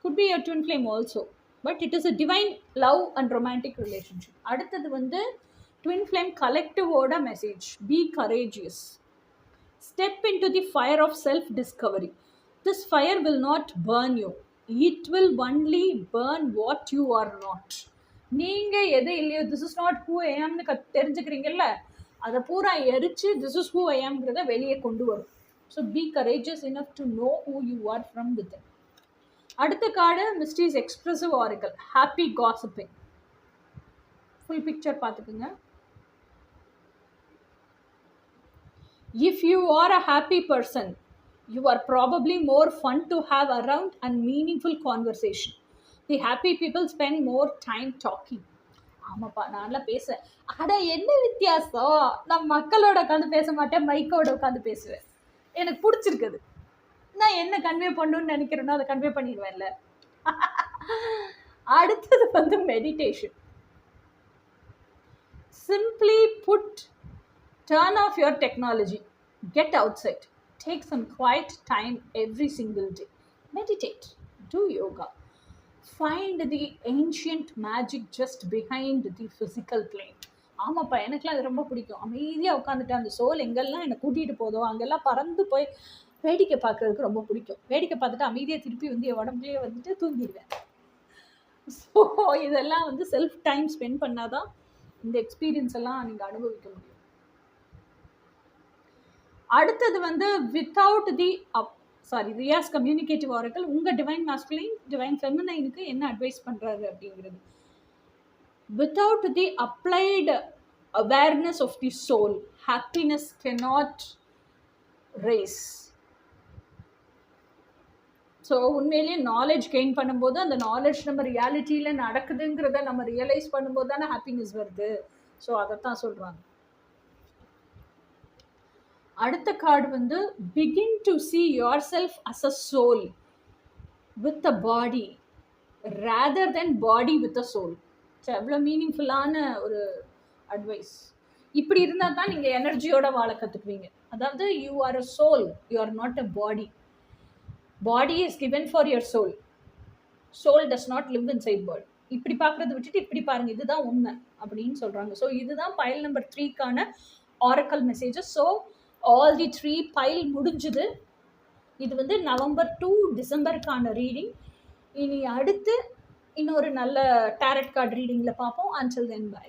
Could be your twin flame also, but it is a divine love and romantic relationship. அடுத்தது வந்து twin flame collective order message. Be courageous. Step into the fire of self-discovery. This fire will not burn you. It will only burn what you are not. நீங்கள் எது இல்லையோ this is not who I am தெரிஞ்சுக்கிறீங்கல்ல, அதை பூரா எரிச்சு this is who I amங்கிறத வெளியே கொண்டு வரும். So be courageous enough to know who you are from within. அடுத்த card mysteries expressive auricle. Happy gossiping. Full picture பார்த்துக்குங்க. If you are a happy person, you are probably more fun to have around and meaningful conversation. The happy people spend more time talking. ஆமாப்பா, நான்லாம் பேசுவேன். அட என்ன வித்தியாசம், நான் மக்களோட உட்காந்து பேச மாட்டேன், மைக்கோட உட்காந்து பேசுவேன். எனக்கு பிடிச்சிருக்குது. நான் என்ன கன்வே பண்ணணும்னு நினைக்கிறேனோ அதை கன்வே பண்ணிடுவேன்ல. அடுத்தது வந்து meditation. Simply put, turn off your technology. Get outside. Take some quiet time every single day. Meditate. Do yoga. Find the ancient magic just behind the physical plane. ஆமாப்பா, எனக்குலாம் அது ரொம்ப பிடிக்கும். அமைதியாக உட்காந்துட்டு அந்த சோல் எங்கெல்லாம் என்னை கூட்டிகிட்டு போதோ அங்கெல்லாம் பறந்து போய் வேடிக்கை பார்க்குறதுக்கு ரொம்ப பிடிக்கும். வேடிக்கை பார்த்துட்டு அமைதியாக திருப்பி வந்து என் உடம்புலேயே வந்துட்டு தூங்கிடுவேன். ஸோ இதெல்லாம் வந்து செல்ஃப் டைம் ஸ்பெண்ட் பண்ணாதான் இந்த எக்ஸ்பீரியன்ஸ் எல்லாம் நீங்கள் அனுபவிக்க முடியும். அடுத்தது வந்து வித்தவுட் தி ரியாஸ் கம்யூனிகேட்டிவ் ஆரக்கிள் உங்கள் டிவைன் மாஸ்குலைன் டிவைன் ஃபெமினைனுக்கு என்ன அட்வைஸ் பண்ணுறாரு அப்படிங்கிறது. Without the applied awareness of the soul, happiness cannot race. So உண்மையிலேயே நாலேஜ் கெயின் பண்ணும்போது அந்த நாலேஜ் நம்ம ரியாலிட்டியில் நடக்குதுங்கிறத நம்ம ரியலைஸ் பண்ணும்போது தானே ஹாப்பினஸ் வருது. ஸோ அதைத்தான் சொல்கிறாங்க. அடுத்த கார்டு வந்து begin to see yourself as a soul with a body rather than body with a soul. எவ்வளோ மீனிங்ஃபுல்லான ஒரு அட்வைஸ். இப்படி இருந்தால் தான் நீங்கள் எனர்ஜியோட வாழ கற்றுக்குவீங்க. அதாவது you are a soul, you are not a body. Body is given for your soul. Soul does not live inside body. இப்படி பார்க்குறத விட்டுட்டு இப்படி பாருங்கள், இதுதான் உண்மை அப்படின்னு சொல்கிறாங்க. ஸோ இதுதான் பைல் நம்பர் 3க்கான oracle messages. So all the 3 file முடிஞ்சுது. இது வந்து நவம்பர் டு டிசம்பருக்கான ரீடிங். இனி அடுத்து இன்னொரு நல்ல டேரட் கார்டு ரீடிங்கில் பார்ப்போம். Until then by.